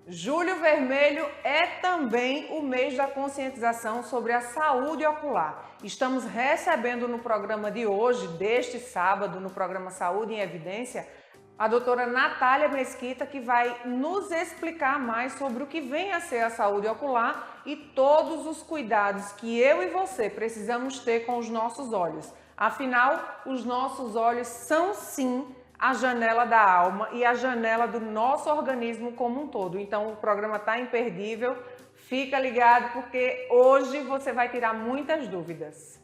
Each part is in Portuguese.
Julho Vermelho é também o mês da conscientização sobre a saúde ocular. Estamos recebendo no programa de hoje, deste sábado, no programa Saúde em Evidência, a doutora Natália Mesquita, que vai nos explicar mais sobre o que vem a ser a saúde ocular e todos os cuidados que eu e você precisamos ter com os nossos olhos. Afinal, os nossos olhos são sim a janela da alma e a janela do nosso organismo como um todo. Então o programa está imperdível, fica ligado porque hoje você vai tirar muitas dúvidas.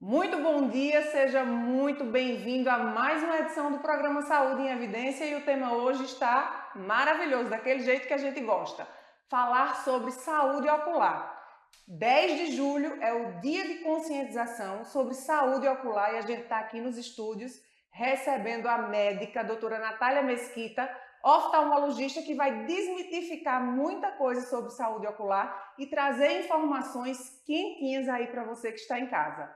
Muito bom dia, seja muito bem-vindo a mais uma edição do programa Saúde em Evidência e o tema hoje está maravilhoso, daquele jeito que a gente gosta, falar sobre saúde ocular. 10 de julho é o dia de conscientização sobre saúde ocular e a gente está aqui nos estúdios recebendo a médica, a doutora Natália Mesquita, oftalmologista, que vai desmitificar muita coisa sobre saúde ocular e trazer informações quentinhas aí para você que está em casa.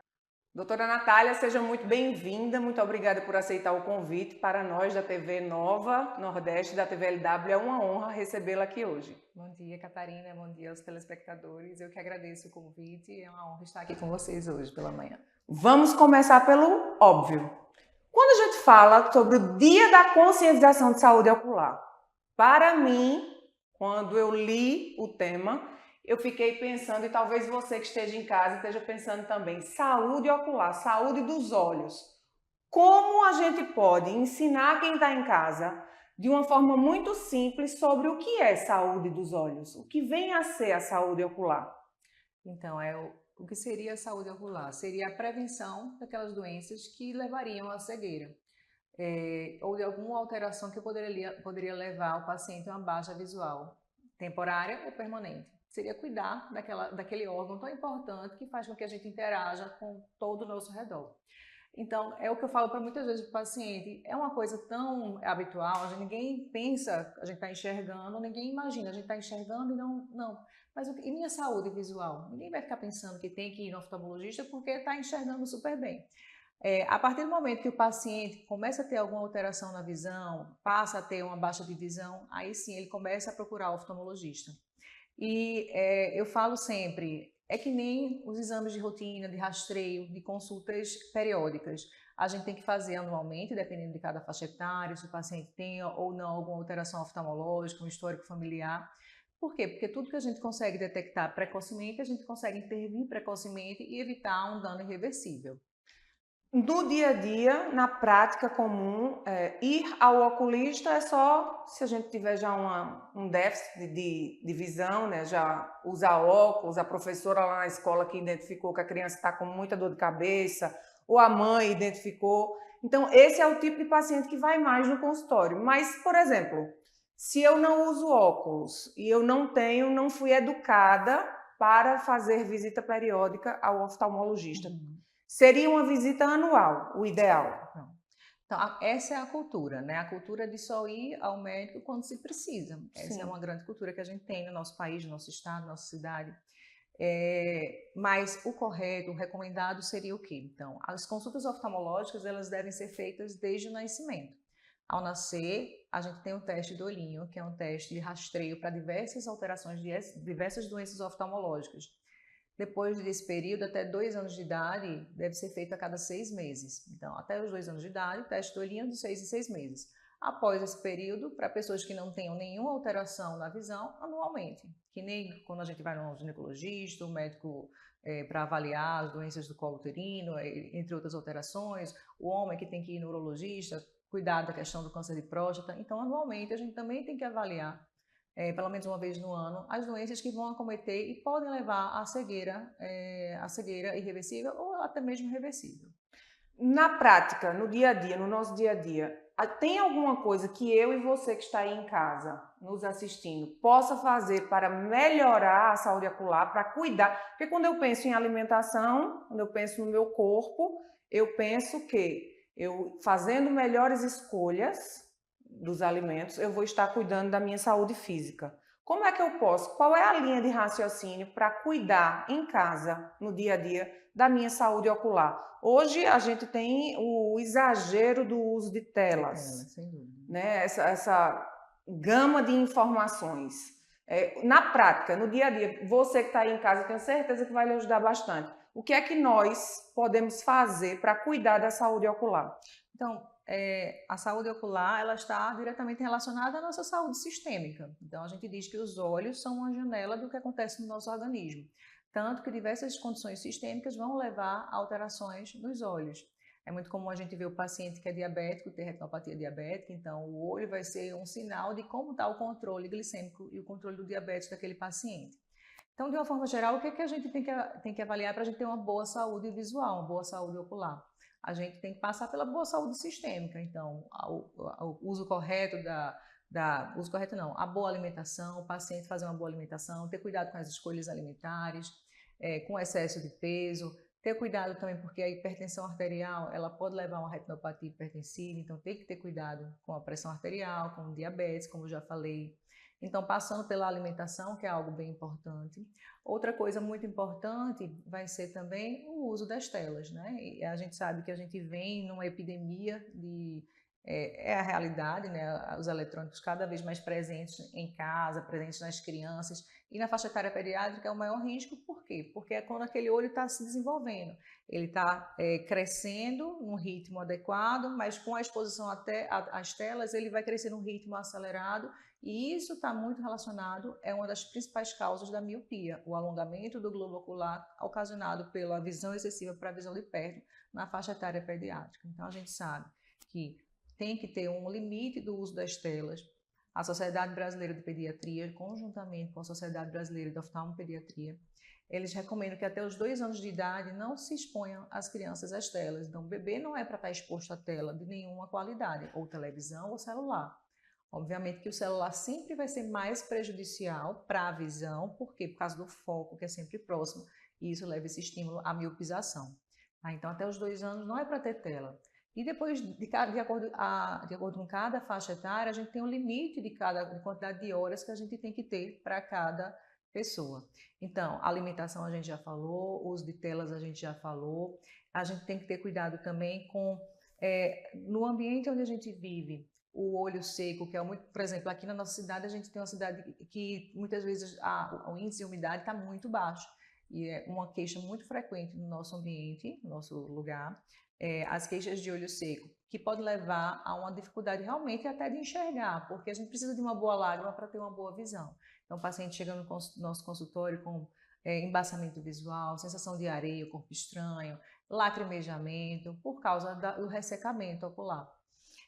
Doutora Natália, seja muito bem-vinda, muito obrigada por aceitar o convite. Para nós da TV Nova Nordeste, da TV LW, é uma honra recebê-la aqui hoje. Bom dia, Catarina, bom dia aos telespectadores. Eu que agradeço o convite, é uma honra estar aqui com vocês hoje pela manhã. Vamos começar pelo óbvio. Quando a gente fala sobre o Dia da Conscientização de Saúde Ocular, para mim, quando eu li o tema, eu fiquei pensando, e talvez você que esteja em casa esteja pensando também, saúde ocular, saúde dos olhos. Como a gente pode ensinar quem está em casa de uma forma muito simples sobre o que é saúde dos olhos, o que vem a ser a saúde ocular? Então, o que seria a saúde ocular? Seria a prevenção daquelas doenças que levariam à cegueira, ou de alguma alteração que poderia levar o paciente a uma baixa visual, temporária ou permanente. Seria cuidar daquele órgão tão importante que faz com que a gente interaja com todo o nosso redor. Então, é o que eu falo para muitas vezes para o paciente, é uma coisa tão habitual, ninguém pensa, a gente está enxergando, ninguém imagina, a gente está enxergando e não. Mas e minha saúde visual? Ninguém vai ficar pensando que tem que ir no oftalmologista porque está enxergando super bem. A partir do momento que o paciente começa a ter alguma alteração na visão, passa a ter uma baixa de visão, aí sim ele começa a procurar o oftalmologista. E eu falo sempre, é que nem os exames de rotina, de rastreio, de consultas periódicas. A gente tem que fazer anualmente, dependendo de cada faixa etária, se o paciente tem ou não alguma alteração oftalmológica, um histórico familiar. Por quê? Porque tudo que a gente consegue detectar precocemente, a gente consegue intervir precocemente e evitar um dano irreversível. No dia a dia, na prática comum, ir ao oculista é só se a gente tiver já um déficit de visão, né? Já usar óculos, a professora lá na escola que identificou que a criança está com muita dor de cabeça, ou a mãe identificou. Então, esse é o tipo de paciente que vai mais no consultório. Mas, por exemplo, se eu não uso óculos e eu não fui educada para fazer visita periódica ao oftalmologista. Seria uma visita anual, o ideal. Então, essa é a cultura, né? A cultura de só ir ao médico quando se precisa. Essa é uma grande cultura que a gente tem no nosso país, no nosso estado, na nossa cidade. Mas o correto, o recomendado seria o quê? Então, as consultas oftalmológicas, elas devem ser feitas desde o nascimento. Ao nascer, a gente tem o teste do olhinho, que é um teste de rastreio para diversas alterações de diversas doenças oftalmológicas. Depois desse período, até 2 anos de idade, deve ser feito a cada 6 meses. Então, até os 2 anos de idade, teste do olhinho de 6 em 6 meses. Após esse período, para pessoas que não tenham nenhuma alteração na visão, anualmente. Que nem quando a gente vai no ginecologista, o médico para avaliar as doenças do colo uterino, entre outras alterações, o homem que tem que ir no urologista, cuidar da questão do câncer de próstata. Então, anualmente, a gente também tem que avaliar pelo menos uma vez no ano, as doenças que vão acometer e podem levar à cegueira irreversível ou até mesmo reversível. Na prática, no dia a dia, no nosso dia a dia, tem alguma coisa que eu e você que está aí em casa, nos assistindo, possa fazer para melhorar a saúde ocular, para cuidar? Porque quando eu penso em alimentação, quando eu penso no meu corpo, eu penso que eu fazendo melhores escolhas dos alimentos, eu vou estar cuidando da minha saúde física. como é que eu posso? Qual é a linha de raciocínio para cuidar em casa, no dia a dia, da minha saúde ocular? Hoje a gente tem o exagero do uso de telas, Sem dúvida. né? Essa gama de informações. Na prática, no dia a dia, você que está aí em casa, eu tenho certeza que vai lhe ajudar bastante. O que é que nós podemos fazer para cuidar da saúde ocular? Então, a saúde ocular, ela está diretamente relacionada à nossa saúde sistêmica. Então, a gente diz que os olhos são uma janela do que acontece no nosso organismo. Tanto que diversas condições sistêmicas vão levar a alterações nos olhos. É muito comum a gente ver o paciente que é diabético, ter retinopatia diabética, então o olho vai ser um sinal de como está o controle glicêmico e o controle do diabetes daquele paciente. Então, de uma forma geral, o que é que a gente tem que avaliar para a gente ter uma boa saúde visual, uma boa saúde ocular? A gente tem que passar pela boa saúde sistêmica, então, o uso correto uso correto não, a boa alimentação, o paciente fazer uma boa alimentação, ter cuidado com as escolhas alimentares, com excesso de peso, ter cuidado também porque a hipertensão arterial, ela pode levar a uma retinopatia hipertensiva, então tem que ter cuidado com a pressão arterial, com o diabetes, como eu já falei. Então, passando pela alimentação, que é algo bem importante. Outra coisa muito importante vai ser também o uso das telas, né? E a gente sabe que a gente vem numa epidemia é a realidade, né? Os eletrônicos cada vez mais presentes em casa, presentes nas crianças. E na faixa etária pediátrica é o maior risco, por quê? Porque é quando aquele olho está se desenvolvendo. Ele está crescendo num ritmo adequado, mas com a exposição até às telas, ele vai crescer num ritmo acelerado. E isso está muito relacionado, é uma das principais causas da miopia, o alongamento do globo ocular ocasionado pela visão excessiva para a visão de perto na faixa etária pediátrica. Então, a gente sabe que tem que ter um limite do uso das telas. A Sociedade Brasileira de Pediatria, conjuntamente com a Sociedade Brasileira de Oftalmopediatria, eles recomendam que até os 2 anos de idade não se exponham as crianças às telas. Então, o bebê não é para estar exposto à tela de nenhuma qualidade, ou televisão ou celular. Obviamente que o celular sempre vai ser mais prejudicial para a visão, por quê? Por causa do foco, que é sempre próximo, e isso leva esse estímulo à miopização. Então, até os 2 anos não é para ter tela. E depois, de acordo com cada faixa etária, a gente tem um limite de quantidade de horas que a gente tem que ter para cada pessoa. Então, alimentação a gente já falou, uso de telas a gente já falou, a gente tem que ter cuidado também com, no ambiente onde a gente vive, o olho seco, que é muito, por exemplo, aqui na nossa cidade, a gente tem uma cidade que muitas vezes o índice de umidade está muito baixo, e é uma queixa muito frequente no nosso ambiente, no nosso lugar, as queixas de olho seco, que pode levar a uma dificuldade realmente até de enxergar, porque a gente precisa de uma boa lágrima para ter uma boa visão. Então, o paciente chega no nosso consultório com embaçamento visual, sensação de areia, corpo estranho, lacrimejamento, por causa do ressecamento ocular.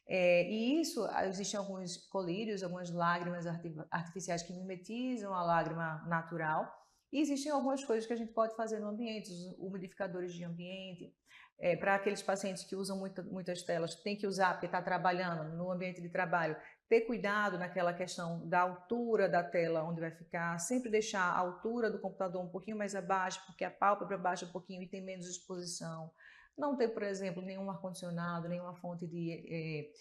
E isso, existem alguns colírios, algumas lágrimas artificiais que mimetizam a lágrima natural, e existem algumas coisas que a gente pode fazer no ambiente, os umidificadores de ambiente. Para aqueles pacientes que usam muitas telas, tem que usar, porque está trabalhando no ambiente de trabalho, ter cuidado naquela questão da altura da tela onde vai ficar, sempre deixar a altura do computador um pouquinho mais abaixo, porque a pálpebra baixa um pouquinho e tem menos exposição. Não ter, por exemplo, nenhum ar-condicionado, nenhuma fonte de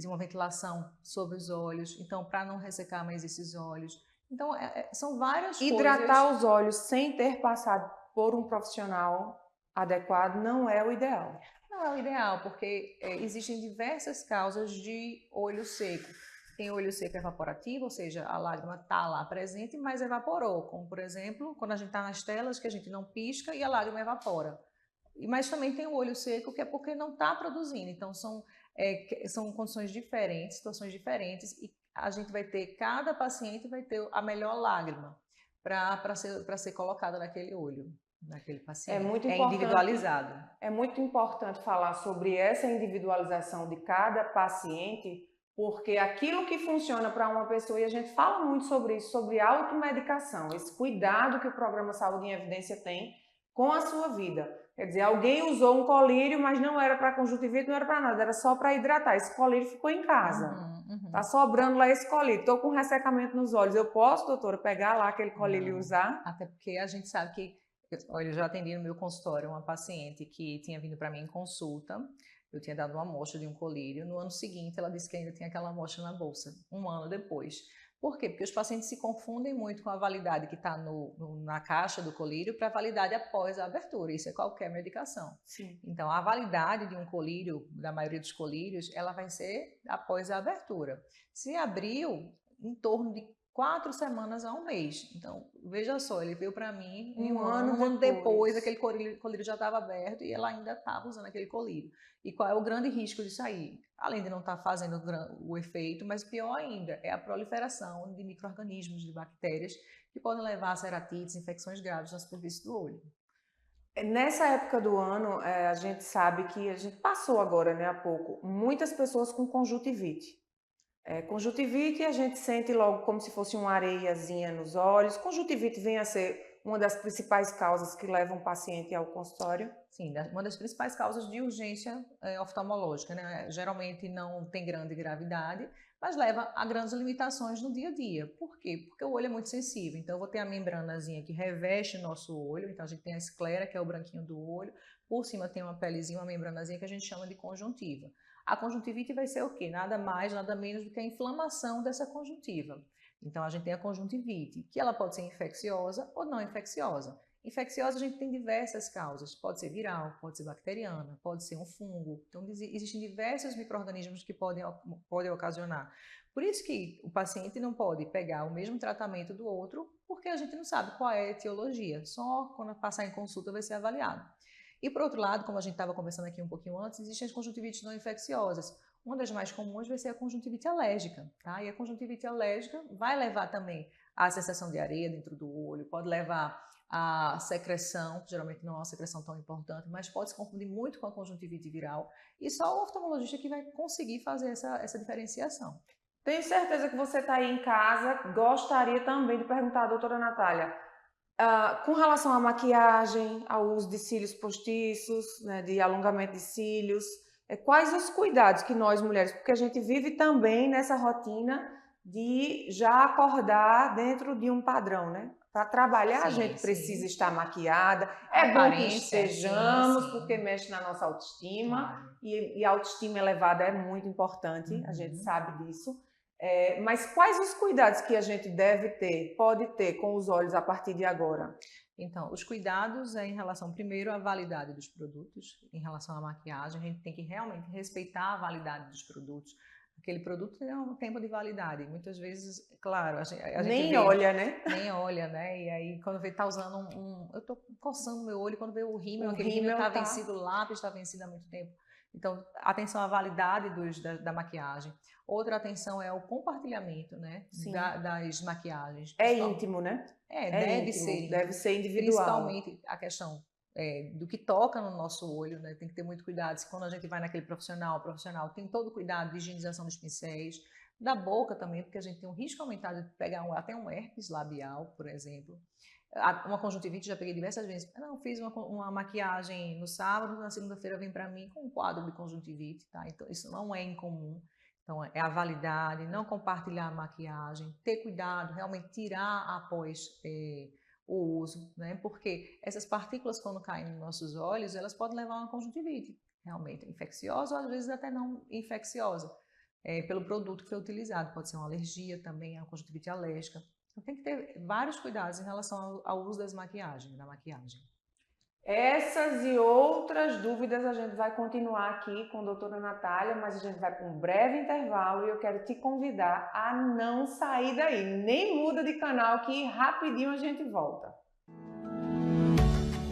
uma ventilação sobre os olhos, então, para não ressecar mais esses olhos. Então, são várias coisas. Hidratar os olhos sem ter passado por um profissional adequado não é o ideal. Não é o ideal, porque existem diversas causas de olho seco. Tem olho seco evaporativo, ou seja, a lágrima está lá presente, mas evaporou. Como, por exemplo, quando a gente está nas telas, que a gente não pisca e a lágrima evapora. Mas também tem o olho seco, que é porque não está produzindo. Então, são condições diferentes, situações diferentes, e a gente vai ter, cada paciente vai ter a melhor lágrima para ser colocada naquele olho, naquele paciente. É individualizado. É muito importante falar sobre essa individualização de cada paciente, porque aquilo que funciona para uma pessoa, e a gente fala muito sobre isso, sobre automedicação, esse cuidado que o Programa Saúde em Evidência tem com a sua vida. Quer dizer, alguém usou um colírio, mas não era para conjuntivite, não era para nada, era só para hidratar. Esse colírio ficou em casa. Tá sobrando lá esse colírio. Estou com ressecamento nos olhos. Eu posso, doutora, pegar lá aquele colírio e usar? Até porque a gente sabe que... Olha, eu já atendi no meu consultório uma paciente que tinha vindo para mim em consulta, Eu tinha dado uma amostra de um colírio, no ano seguinte ela disse que ainda tinha aquela amostra na bolsa, um ano depois. Por quê? Porque os pacientes se confundem muito com a validade que está na caixa do colírio para a validade após a abertura. Isso é qualquer medicação. Sim. Então, a validade de um colírio, da maioria dos colírios, ela vai ser após a abertura. Se abriu, em torno de 4 semanas a um mês. Então, veja só, ele veio para mim em um ano depois, aquele colírio já estava aberto e ela ainda estava usando aquele colírio. E qual é o grande risco disso aí? Além de não estar fazendo o efeito, mas pior ainda, é a proliferação de micro-organismos, de bactérias, que podem levar a ceratites, infecções graves na superfície do olho. Nessa época do ano, a gente sabe que a gente passou agora, né, há pouco, muitas pessoas com conjuntivite. Conjuntivite a gente sente logo como se fosse uma areiazinha nos olhos. Conjuntivite vem a ser uma das principais causas que levam o paciente ao consultório? Sim, uma das principais causas de urgência oftalmológica, né? Geralmente não tem grande gravidade, mas leva a grandes limitações no dia a dia. Por quê? Porque o olho é muito sensível. Então, eu vou ter a membranazinha que reveste o nosso olho. Então, a gente tem a esclera, que é o branquinho do olho. Por cima tem uma pelezinha, uma membranazinha que a gente chama de conjuntiva. A conjuntivite vai ser o quê? Nada mais, nada menos do que a inflamação dessa conjuntiva. Então, a gente tem a conjuntivite, que ela pode ser infecciosa ou não infecciosa. Infecciosa a gente tem diversas causas, pode ser viral, pode ser bacteriana, pode ser um fungo. Então, existem diversos micro-organismos que podem ocasionar. Por isso que o paciente não pode pegar o mesmo tratamento do outro, porque a gente não sabe qual é a etiologia. Só quando passar em consulta vai ser avaliado. E por outro lado, como a gente estava conversando aqui um pouquinho antes, existem as conjuntivites não infecciosas. Uma das mais comuns vai ser a conjuntivite alérgica, tá? E a conjuntivite alérgica vai levar também à sensação de areia dentro do olho, pode levar à secreção, que geralmente não é uma secreção tão importante, mas pode se confundir muito com a conjuntivite viral. E só o oftalmologista que vai conseguir fazer essa diferenciação. Tenho certeza que você está aí em casa, gostaria também de perguntar à doutora Natália, com relação à maquiagem, ao uso de cílios postiços, né, de alongamento de cílios, quais os cuidados que nós mulheres, porque a gente vive também nessa rotina de já acordar dentro de um padrão, né? Para trabalhar a gente precisa estar maquiada, é bom que estejamos, porque mexe na nossa autoestima, claro. E a autoestima elevada é muito importante, a gente sabe disso. Mas quais os cuidados que a gente pode ter com os olhos a partir de agora? Então, os cuidados em relação, primeiro, à validade dos produtos, em relação à maquiagem, a gente tem que realmente respeitar a validade dos produtos. Aquele produto tem um tempo de validade, muitas vezes, claro, a gente nem olha, né? Nem olha, né? E aí, quando vê, tá usando eu tô coçando meu olho, quando vê o rímel, aquele rímel tá vencido, o lápis está vencido há muito tempo. Então, atenção à validade da maquiagem. Outra atenção é o compartilhamento, né, das maquiagens. É íntimo, né? Deve ser individual. Principalmente a questão do que toca no nosso olho, né? Tem que ter muito cuidado. Quando a gente vai naquele profissional, o profissional tem todo o cuidado de higienização dos pincéis, da boca também, porque a gente tem um risco aumentado de pegar até um herpes labial, por exemplo. Uma conjuntivite, já peguei diversas vezes. Não, fiz uma maquiagem no sábado, na segunda-feira vem para mim com um quadro de conjuntivite, tá? Então, isso não é incomum. Então, é a validade, não compartilhar a maquiagem, ter cuidado, realmente tirar após o uso, né? Porque essas partículas, quando caem nos nossos olhos, elas podem levar a uma conjuntivite, realmente infecciosa ou às vezes até não infecciosa, pelo produto que foi utilizado. Pode ser uma alergia também, a conjuntivite alérgica. Então, tem que ter vários cuidados em relação ao uso da maquiagem. Essas e outras dúvidas a gente vai continuar aqui com a doutora Natália, mas a gente vai para um breve intervalo e eu quero te convidar a não sair daí, nem muda de canal que rapidinho a gente volta.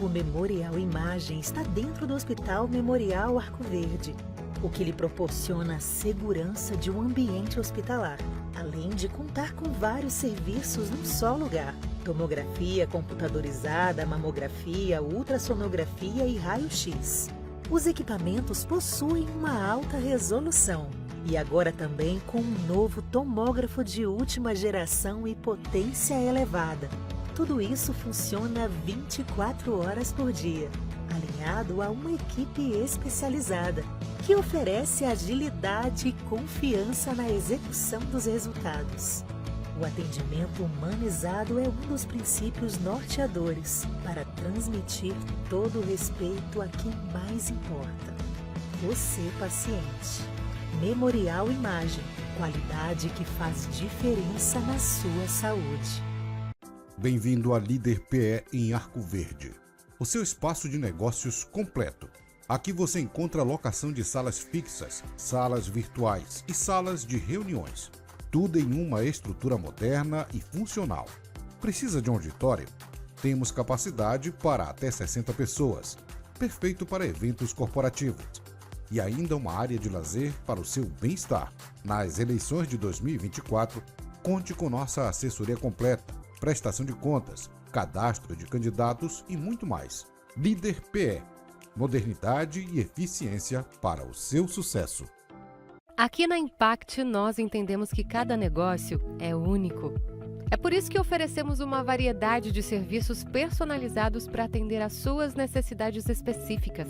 O Memorial Imagem está dentro do Hospital Memorial Arco Verde, o que lhe proporciona a segurança de um ambiente hospitalar, além de contar com vários serviços num só lugar. Tomografia computadorizada, mamografia, ultrassonografia e raio-x. Os equipamentos possuem uma alta resolução e agora também com um novo tomógrafo de última geração e potência elevada. Tudo isso funciona 24 horas por dia, alinhado a uma equipe especializada que oferece agilidade e confiança na execução dos resultados. O atendimento humanizado é um dos princípios norteadores para transmitir todo o respeito a quem mais importa. você, paciente. Memorial Imagem, qualidade que faz diferença na sua saúde. Bem-vindo à Líder PE em Arco Verde, o seu espaço de negócios completo. Aqui você encontra locação de salas fixas, salas virtuais e salas de reuniões. Tudo em uma estrutura moderna e funcional. Precisa de um auditório? Temos capacidade para até 60 pessoas. Perfeito para eventos corporativos. E ainda uma área de lazer para o seu bem-estar. Nas eleições de 2024, conte com nossa assessoria completa, prestação de contas, cadastro de candidatos e muito mais. Líder PE. Modernidade e eficiência para o seu sucesso. Aqui na Impact, nós entendemos que cada negócio é único. É por isso que oferecemos uma variedade de serviços personalizados para atender às suas necessidades específicas.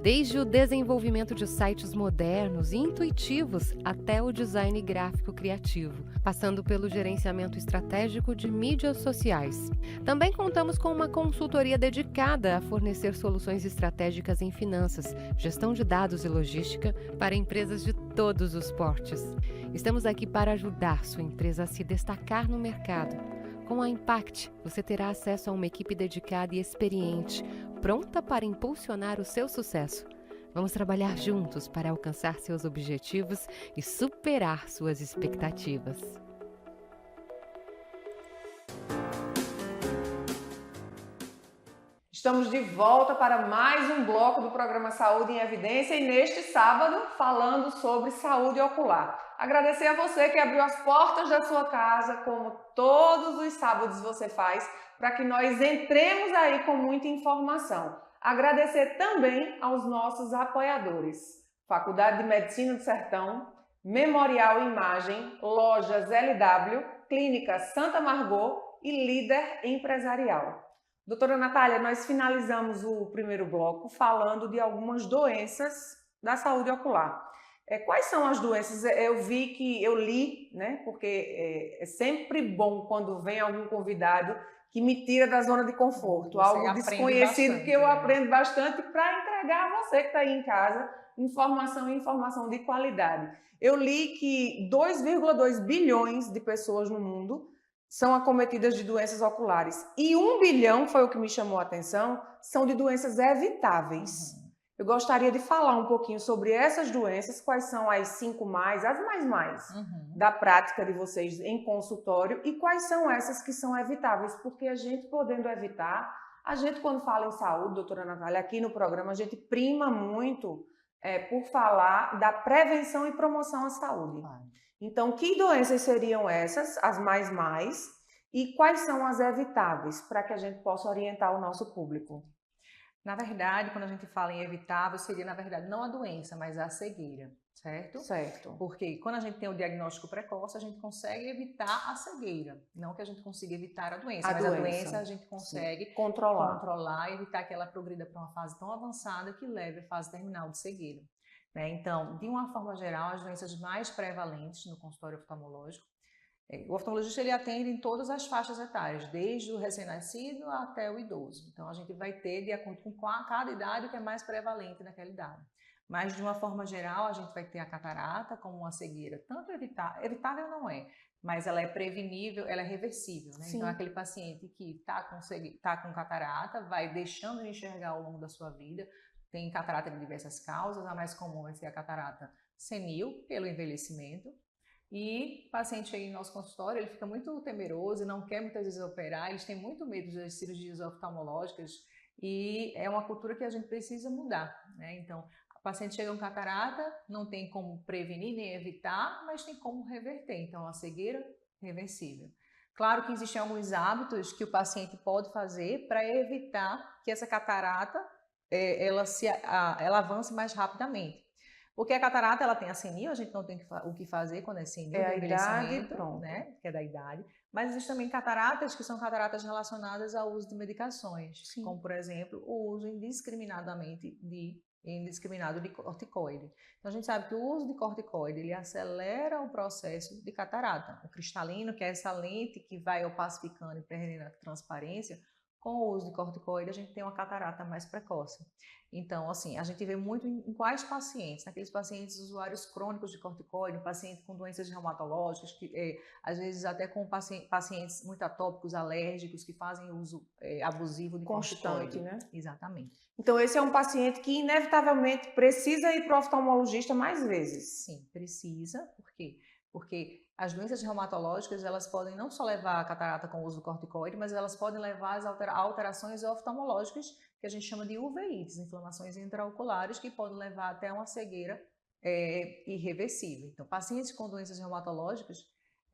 Desde o desenvolvimento de sites modernos e intuitivos até o design gráfico criativo, passando pelo gerenciamento estratégico de mídias sociais. Também contamos com uma consultoria dedicada a fornecer soluções estratégicas em finanças, gestão de dados e logística para empresas de todos os portes. Estamos aqui para ajudar sua empresa a se destacar no mercado. Com a Impact, você terá acesso a uma equipe dedicada e experiente, pronta para impulsionar o seu sucesso. Vamos trabalhar juntos para alcançar seus objetivos e superar suas expectativas. Estamos de volta para mais um bloco do programa Saúde em Evidência e neste sábado falando sobre saúde ocular. Agradecer a você que abriu as portas da sua casa, como todos os sábados você faz, para que nós entremos aí com muita informação. Agradecer também aos nossos apoiadores, Faculdade de Medicina do Sertão, Memorial Imagem, Lojas LW, Clínica Santa Margot e Líder Empresarial. Doutora Natália, nós finalizamos o primeiro bloco falando de algumas doenças da saúde ocular. Quais são as doenças? Eu li, né? Porque é sempre bom quando vem algum convidado que me tira da zona de conforto, algo desconhecido bastante, que eu aprendo bastante para entregar a você que está aí em casa informação e informação de qualidade. Eu li que 2,2 bilhões de pessoas no mundo são acometidas de doenças oculares e 1 bilhão, foi o que me chamou a atenção, são de doenças evitáveis. Eu gostaria de falar um pouquinho sobre essas doenças, quais são as 5 mais, as mais da prática de vocês em consultório e quais são essas que são evitáveis, porque a gente podendo evitar, a gente quando fala em saúde, doutora Natália, aqui no programa a gente prima muito por falar da prevenção e promoção à saúde. Então, que doenças seriam essas, as mais, e quais são as evitáveis, para que a gente possa orientar o nosso público? Na verdade, quando a gente fala em evitável, seria, na verdade, não a doença, mas a cegueira, certo? Certo. Porque quando a gente tem o diagnóstico precoce, a gente consegue evitar a cegueira. Não que a gente consiga evitar a doença, mas a doença a gente consegue controlar e evitar que ela progrida para uma fase tão avançada que leve à fase terminal de cegueira. Então, de uma forma geral, as doenças mais prevalentes no consultório oftalmológico, o oftalmologista ele atende em todas as faixas etárias, desde o recém-nascido até o idoso. Então, a gente vai ter, de acordo com cada idade, o que é mais prevalente naquela idade. Mas, de uma forma geral, a gente vai ter a catarata como uma cegueira, tanto evitável não é, mas ela é prevenível, ela é reversível, né? Então, aquele paciente que está com catarata, vai deixando de enxergar ao longo da sua vida. Tem catarata de diversas causas, a mais comum vai ser a catarata senil, pelo envelhecimento. E o paciente aí no nosso consultório, ele fica muito temeroso e não quer muitas vezes operar, eles têm muito medo das cirurgias oftalmológicas e é uma cultura que a gente precisa mudar, né? Então, o paciente chega com catarata, não tem como prevenir nem evitar, mas tem como reverter. Então, a cegueira reversível. Claro que existem alguns hábitos que o paciente pode fazer para evitar que essa catarata ela avance mais rapidamente. Porque a catarata, ela tem a senil, a gente não tem o que fazer quando é senil, a idade, pronto. Né? Que é da idade. Mas existem também cataratas que são cataratas relacionadas ao uso de medicações, como, por exemplo, o uso indiscriminado de corticoide. Então, a gente sabe que o uso de corticoide, ele acelera o processo de catarata. O cristalino, que é essa lente que vai opacificando e perdendo a transparência, com o uso de corticoide, a gente tem uma catarata mais precoce. Então, assim, a gente vê muito em quais pacientes? Naqueles pacientes usuários crônicos de corticoide, pacientes com doenças reumatológicas, que às vezes até com pacientes muito atópicos, alérgicos, que fazem uso abusivo de Constante, corticoide. né? Exatamente. Então, esse é um paciente que, inevitavelmente, precisa ir para o oftalmologista mais vezes. Sim, precisa. Por quê? Porque as doenças reumatológicas, elas podem não só levar a catarata com o uso do corticoide, mas elas podem levar a alterações oftalmológicas, que a gente chama de uveites, inflamações intraoculares, que podem levar até uma cegueira irreversível. Então, pacientes com doenças reumatológicas,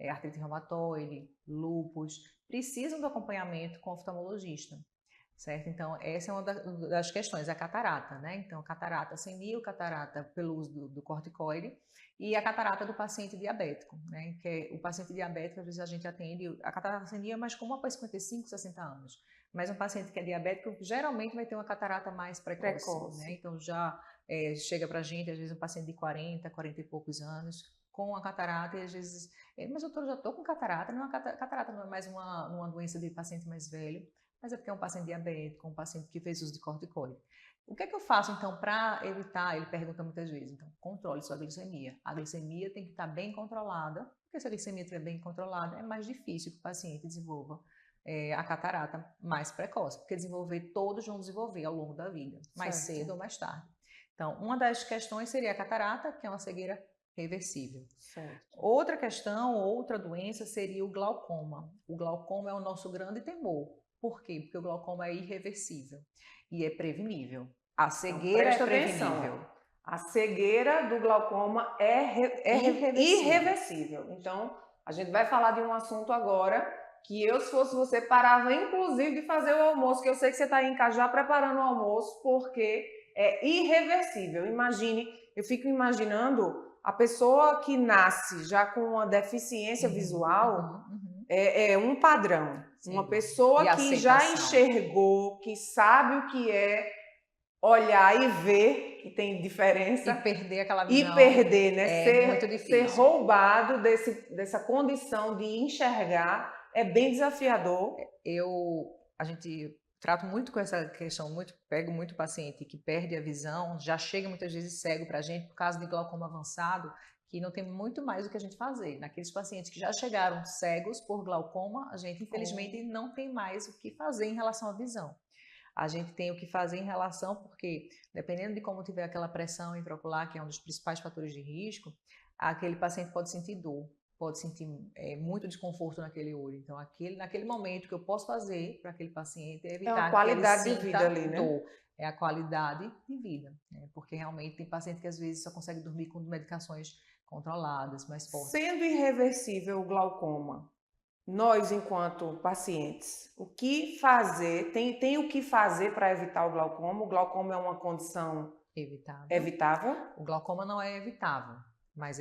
artrite reumatoide, lúpus, precisam do acompanhamento com oftalmologista. Certo? Então, essa é uma das questões, a catarata, né? Então, catarata senil, catarata pelo uso do corticoide e a catarata do paciente diabético, né? Que é o paciente diabético, às vezes a gente atende, a catarata senil é mais comum após 55, 60 anos, mas um paciente que é diabético geralmente vai ter uma catarata mais precoce. Né? Então, já chega pra gente, às vezes, um paciente de 40, 40 e poucos anos, com a catarata e às vezes, mas doutor, eu já estou com catarata, não, catarata não é mais uma doença de paciente mais velho, mas é porque é um paciente diabético, um paciente que fez uso de corticoide. O que é que eu faço, então, para evitar? Ele pergunta muitas vezes, então, controle sua glicemia. A glicemia tem que estar bem controlada, porque se a glicemia estiver bem controlada, é mais difícil que o paciente desenvolva a catarata mais precoce, porque todos vão desenvolver ao longo da vida, mais cedo ou mais tarde. Então, uma das questões seria a catarata, que é uma cegueira reversível. Certo. Outra questão, outra doença seria o glaucoma. O glaucoma é o nosso grande temor. Por quê? Porque o glaucoma é irreversível e é prevenível. A cegueira então, é prevenível. Atenção. A cegueira do glaucoma é irreversível. Então, a gente vai falar de um assunto agora que eu, se fosse você, parava inclusive de fazer o almoço, que eu sei que você está aí em casa já preparando o almoço, porque é irreversível. Imagine, eu fico imaginando a pessoa que nasce já com uma deficiência visual, é um padrão. Sim. Uma pessoa que já enxergou, que sabe o que é olhar e ver, que tem diferença. E perder aquela visão. E perder, né? É muito difícil. Ser roubado dessa condição de enxergar é bem desafiador. A gente trato muito com essa questão, pego muito paciente que perde a visão, já chega muitas vezes cego para a gente, por causa de glaucoma avançado, que não tem muito mais o que a gente fazer. Naqueles pacientes que já chegaram cegos por glaucoma, a gente infelizmente não tem mais o que fazer em relação à visão. A gente tem o que fazer em relação, porque dependendo de como tiver aquela pressão intraocular, que é um dos principais fatores de risco, aquele paciente pode sentir dor, pode sentir muito desconforto naquele olho. Então, naquele momento, o que eu posso fazer para aquele paciente é evitar a qualidade que ele de vida ali, né? dor. É a qualidade de vida, né? Porque realmente tem paciente que às vezes só consegue dormir com medicações controladas, mais fortes. Sendo irreversível o glaucoma, nós, enquanto pacientes, o que fazer? Tem o que fazer para evitar o glaucoma? O glaucoma é uma condição evitável? O glaucoma não é evitável, mas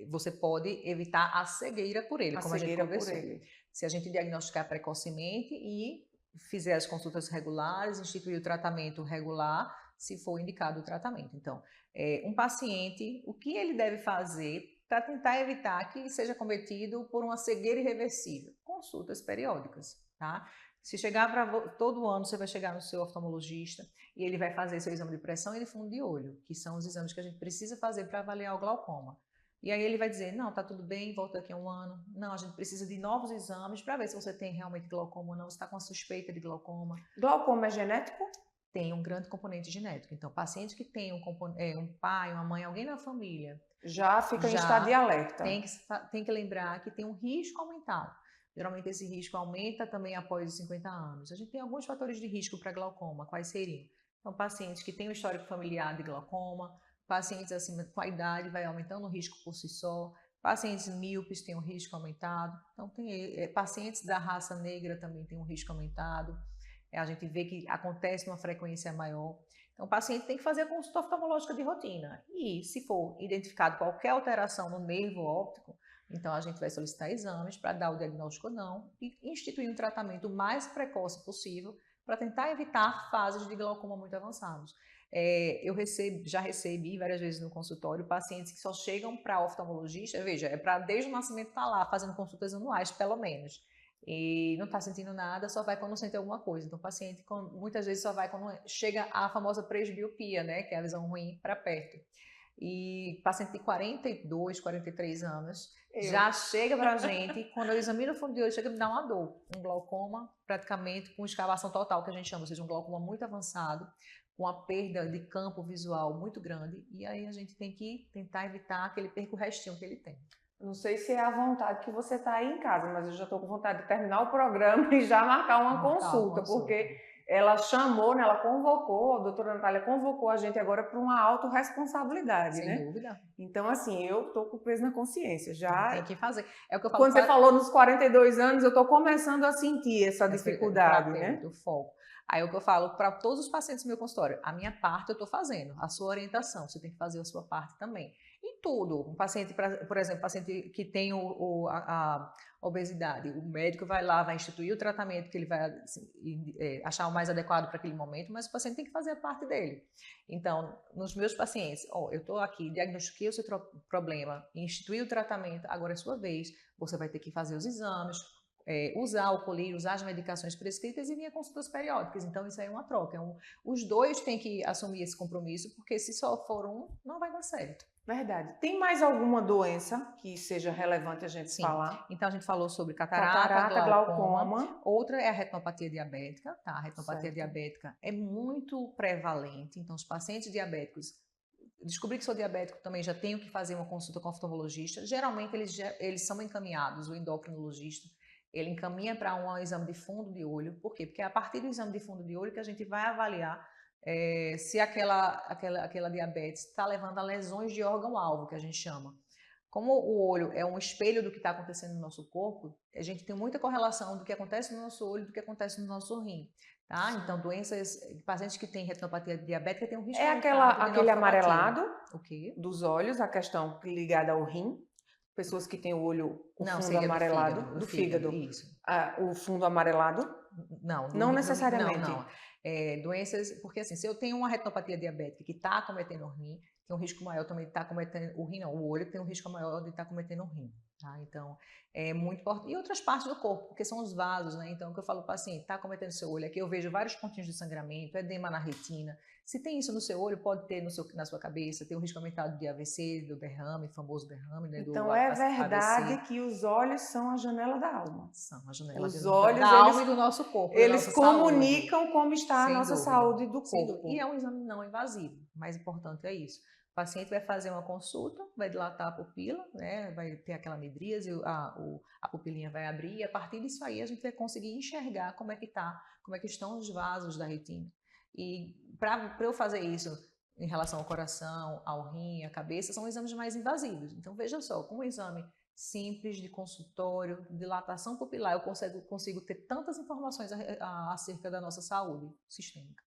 você pode evitar a cegueira por ele, como a gente conversou. Se a gente diagnosticar precocemente e fizer as consultas regulares, instituir o tratamento regular, se for indicado o tratamento. Então, um paciente, o que ele deve fazer para tentar evitar que seja cometido por uma cegueira irreversível? Consultas periódicas, tá? Se chegar todo ano, você vai chegar no seu oftalmologista e ele vai fazer seu exame de pressão e de fundo de olho, que são os exames que a gente precisa fazer para avaliar o glaucoma. E aí ele vai dizer, não, tá tudo bem, volta daqui a um ano. Não, a gente precisa de novos exames para ver se você tem realmente glaucoma ou não, se está com a suspeita de glaucoma. Glaucoma é genético? Tem um grande componente genético. Então, paciente que tem um pai, uma mãe, alguém na família... Já fica em estado de alerta. Tem que lembrar que tem um risco aumentado. Geralmente esse risco aumenta também após os 50 anos. A gente tem alguns fatores de risco para glaucoma. Quais seriam? Então, pacientes que têm um histórico familiar de glaucoma, pacientes acima com a idade vai aumentando o risco por si só, pacientes míopes têm um risco aumentado. Então, tem pacientes da raça negra também têm um risco aumentado. A gente vê que acontece numa frequência maior. Então, o paciente tem que fazer a consulta oftalmológica de rotina. E, se for identificado qualquer alteração no nervo óptico, então a gente vai solicitar exames para dar o diagnóstico ou não e instituir um tratamento o mais precoce possível para tentar evitar fases de glaucoma muito avançados. Eu já recebi várias vezes no consultório pacientes que só chegam para oftalmologista, veja, para desde o nascimento estar lá fazendo consultas anuais, pelo menos. e não está sentindo nada, só vai quando sente alguma coisa. Então, o paciente muitas vezes só vai quando chega a famosa presbiopia, né, que é a visão ruim para perto. E paciente de 42, 43 anos já chega para a gente, quando eu examino o fundo de olho, chega a me dar uma dor, um glaucoma praticamente com escavação total, que a gente chama, ou seja, um glaucoma muito avançado, com a perda de campo visual muito grande, e aí a gente tem que tentar evitar que ele perca o restinho que ele tem. Não sei se é a vontade que você está aí em casa, mas eu já estou com vontade de terminar o programa e já marcar uma consulta, porque ela chamou, né, ela convocou, a doutora Natália convocou a gente agora para uma autorresponsabilidade, né? Sem dúvida. Então, assim, eu estou com peso na consciência, já... Tem que fazer. É o que eu falo. Quando você falou nos 42 anos, eu estou começando a sentir essa dificuldade, né? Do foco. Aí é o que eu falo para todos os pacientes do meu consultório, a minha parte eu estou fazendo, a sua orientação, você tem que fazer a sua parte também. Em tudo, um paciente, por exemplo, paciente que tem a obesidade, o médico vai lá, vai instituir o tratamento que ele vai achar o mais adequado para aquele momento, mas o paciente tem que fazer a parte dele. Então, nos meus pacientes, eu estou aqui, diagnostiquei o seu problema, instituí o tratamento, agora é sua vez, você vai ter que fazer os exames, usar o colírio, usar as medicações prescritas e vir a consultas periódicas. Então, isso aí é uma troca. Os dois têm que assumir esse compromisso, porque se só for um, não vai dar certo. Verdade. Tem mais alguma doença que seja relevante a gente falar? Então, a gente falou sobre catarata, glaucoma. Outra é a retinopatia diabética, tá? A retinopatia diabética é muito prevalente. Então, os pacientes diabéticos, descobri que sou diabético, também já tenho que fazer uma consulta com o oftalmologista. Geralmente, eles são encaminhados, o endocrinologista, ele encaminha para um exame de fundo de olho. Por quê? Porque é a partir do exame de fundo de olho que a gente vai avaliar se aquela diabetes está levando a lesões de órgão-alvo, que a gente chama. Como o olho é um espelho do que está acontecendo no nosso corpo, a gente tem muita correlação do que acontece no nosso olho e do que acontece no nosso rim. Tá? Então, pacientes que têm retinopatia diabética têm um risco aquele amarelado o quê? Dos olhos, a questão ligada ao rim. Pessoas que têm o olho, fundo amarelado, do fígado. Isso. O fundo amarelado? Não necessariamente. Não. Doenças, porque assim, se eu tenho uma retinopatia diabética que está acometendo o rim, tem um risco maior também de estar acometendo o rim, não, o olho tem um risco maior de estar acometendo o rim, tá? Então, é muito importante. E outras partes do corpo, porque são os vasos, né? Então, o que eu falo para o paciente, está acometendo seu olho, aqui eu vejo vários pontinhos de sangramento, edema na retina. Se tem isso no seu olho, pode ter na sua cabeça, tem um risco aumentado de AVC, do derrame, famoso derrame, né? Então, é verdade AVC. Que os olhos são a janela da alma. São a janela da alma e do nosso corpo. Eles comunicam como está a nossa saúde do corpo. E é um exame não invasivo, o mais importante é isso. O paciente vai fazer uma consulta, vai dilatar a pupila, né? Vai ter aquela midríase, a pupilinha vai abrir, e a partir disso aí a gente vai conseguir enxergar como é que estão os vasos da retina. E para eu fazer isso em relação ao coração, ao rim, à cabeça, são exames mais invasivos. Então, veja só, com um exame simples de consultório, dilatação pupilar, eu consigo ter tantas informações acerca da nossa saúde sistêmica.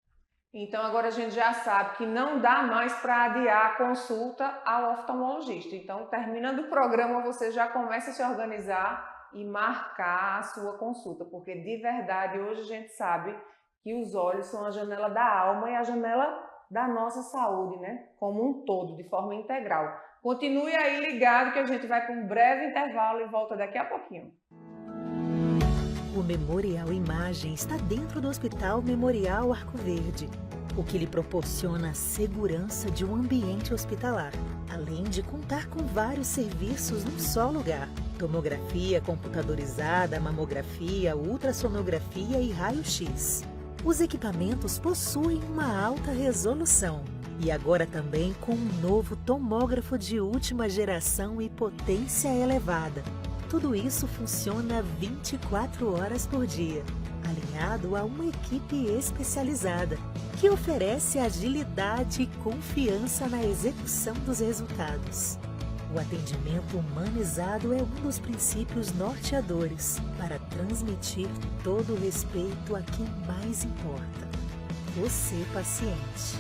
Então, agora a gente já sabe que não dá mais para adiar a consulta ao oftalmologista. Então, terminando o programa, você já começa a se organizar e marcar a sua consulta, porque de verdade, hoje a gente sabe que os olhos são a janela da alma e a janela da nossa saúde, né? Como um todo, de forma integral. Continue aí ligado que a gente vai para um breve intervalo e volta daqui a pouquinho. O Memorial Imagem está dentro do Hospital Memorial Arco Verde, o que lhe proporciona a segurança de um ambiente hospitalar, além de contar com vários serviços num só lugar: tomografia computadorizada, mamografia, ultrassonografia e raio-x. Os equipamentos possuem uma alta resolução e agora também com um novo tomógrafo de última geração e potência elevada. Tudo isso funciona 24 horas por dia, alinhado a uma equipe especializada, que oferece agilidade e confiança na execução dos resultados. O atendimento humanizado é um dos princípios norteadores para transmitir todo o respeito a quem mais importa: você, paciente.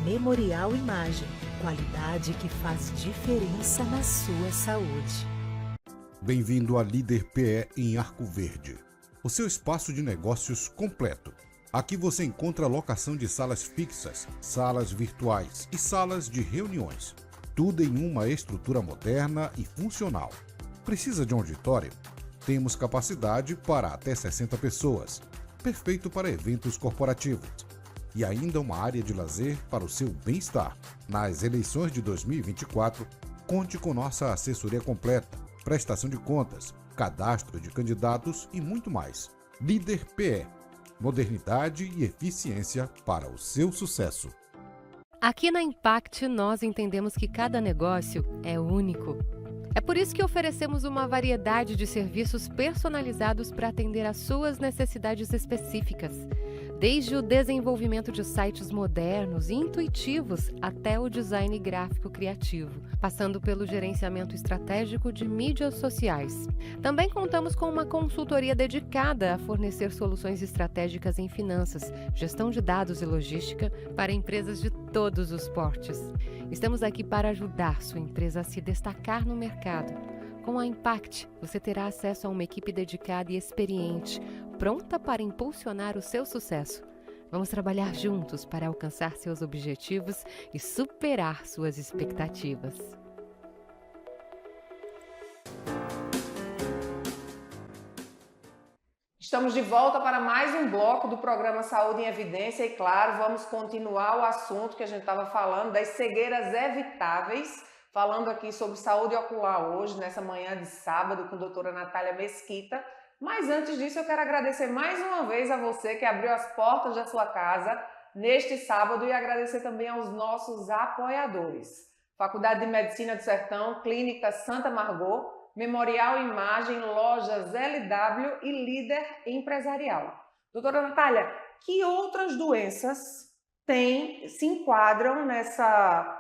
Memorial Imagem, qualidade que faz diferença na sua saúde. Bem-vindo à Líder PE em Arco Verde, o seu espaço de negócios completo. Aqui você encontra locação de salas fixas, salas virtuais e salas de reuniões. Tudo em uma estrutura moderna e funcional. Precisa de um auditório? Temos capacidade para até 60 pessoas, perfeito para eventos corporativos. E ainda uma área de lazer para o seu bem-estar. Nas eleições de 2024, conte com nossa assessoria completa, prestação de contas, cadastro de candidatos e muito mais. Líder PE. Modernidade e eficiência para o seu sucesso. Aqui na Impact, nós entendemos que cada negócio é único. É por isso que oferecemos uma variedade de serviços personalizados para atender às suas necessidades específicas. Desde o desenvolvimento de sites modernos e intuitivos até o design gráfico criativo, passando pelo gerenciamento estratégico de mídias sociais. Também contamos com uma consultoria dedicada a fornecer soluções estratégicas em finanças, gestão de dados e logística para empresas de todos os portes. Estamos aqui para ajudar sua empresa a se destacar no mercado. Com a Impact, você terá acesso a uma equipe dedicada e experiente, pronta para impulsionar o seu sucesso. Vamos trabalhar juntos para alcançar seus objetivos e superar suas expectativas. Estamos de volta para mais um bloco do programa Saúde em Evidência e, claro, vamos continuar o assunto que a gente estava falando das cegueiras evitáveis, falando aqui sobre saúde ocular hoje, nessa manhã de sábado, com a doutora Natália Mesquita. Mas antes disso, eu quero agradecer mais uma vez a você que abriu as portas da sua casa neste sábado e agradecer também aos nossos apoiadores. Faculdade de Medicina do Sertão, Clínica Santa Margot, Memorial Imagem, Lojas LW e Líder Empresarial. Doutora Natália, que outras doenças se enquadram nessa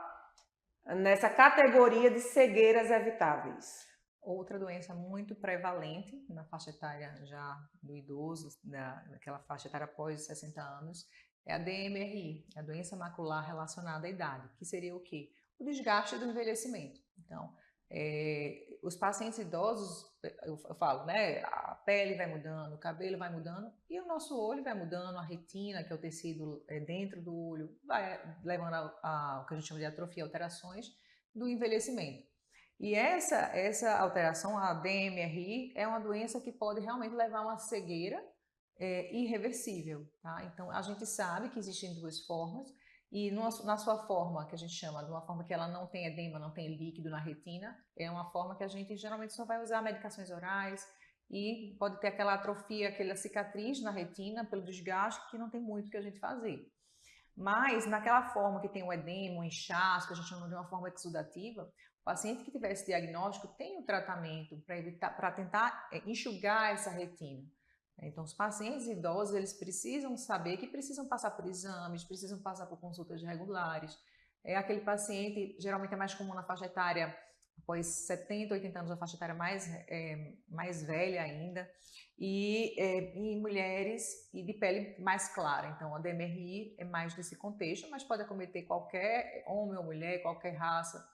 categoria de cegueiras evitáveis? Outra doença muito prevalente na faixa etária já do idoso, naquela faixa etária após os 60 anos, é a DMRI, a doença macular relacionada à idade, que seria o quê? O desgaste do envelhecimento. Então, os pacientes idosos, eu falo, né, a pele vai mudando, o cabelo vai mudando e o nosso olho vai mudando, a retina, que é o tecido dentro do olho, vai levando a o que a gente chama de atrofia, alterações do envelhecimento. E essa alteração, a DMRI, é uma doença que pode realmente levar a uma cegueira irreversível, tá? Então, a gente sabe que existem duas formas, e na sua forma, que a gente chama de uma forma que ela não tem edema, não tem líquido na retina, é uma forma que a gente geralmente só vai usar medicações orais e pode ter aquela atrofia, aquela cicatriz na retina pelo desgaste que não tem muito que a gente fazer. Mas naquela forma que tem o edema, o inchaço, que a gente chama de uma forma exudativa, o paciente que tiver esse diagnóstico tem o tratamento para tentar enxugar essa retina. Então, os pacientes idosos, eles precisam saber que precisam passar por exames, precisam passar por consultas regulares. Aquele paciente, geralmente é mais comum na faixa etária, após 70, 80 anos, a faixa etária mais velha ainda, e em mulheres e de pele mais clara. Então, a DMRI é mais desse contexto, mas pode acometer qualquer homem ou mulher, qualquer raça.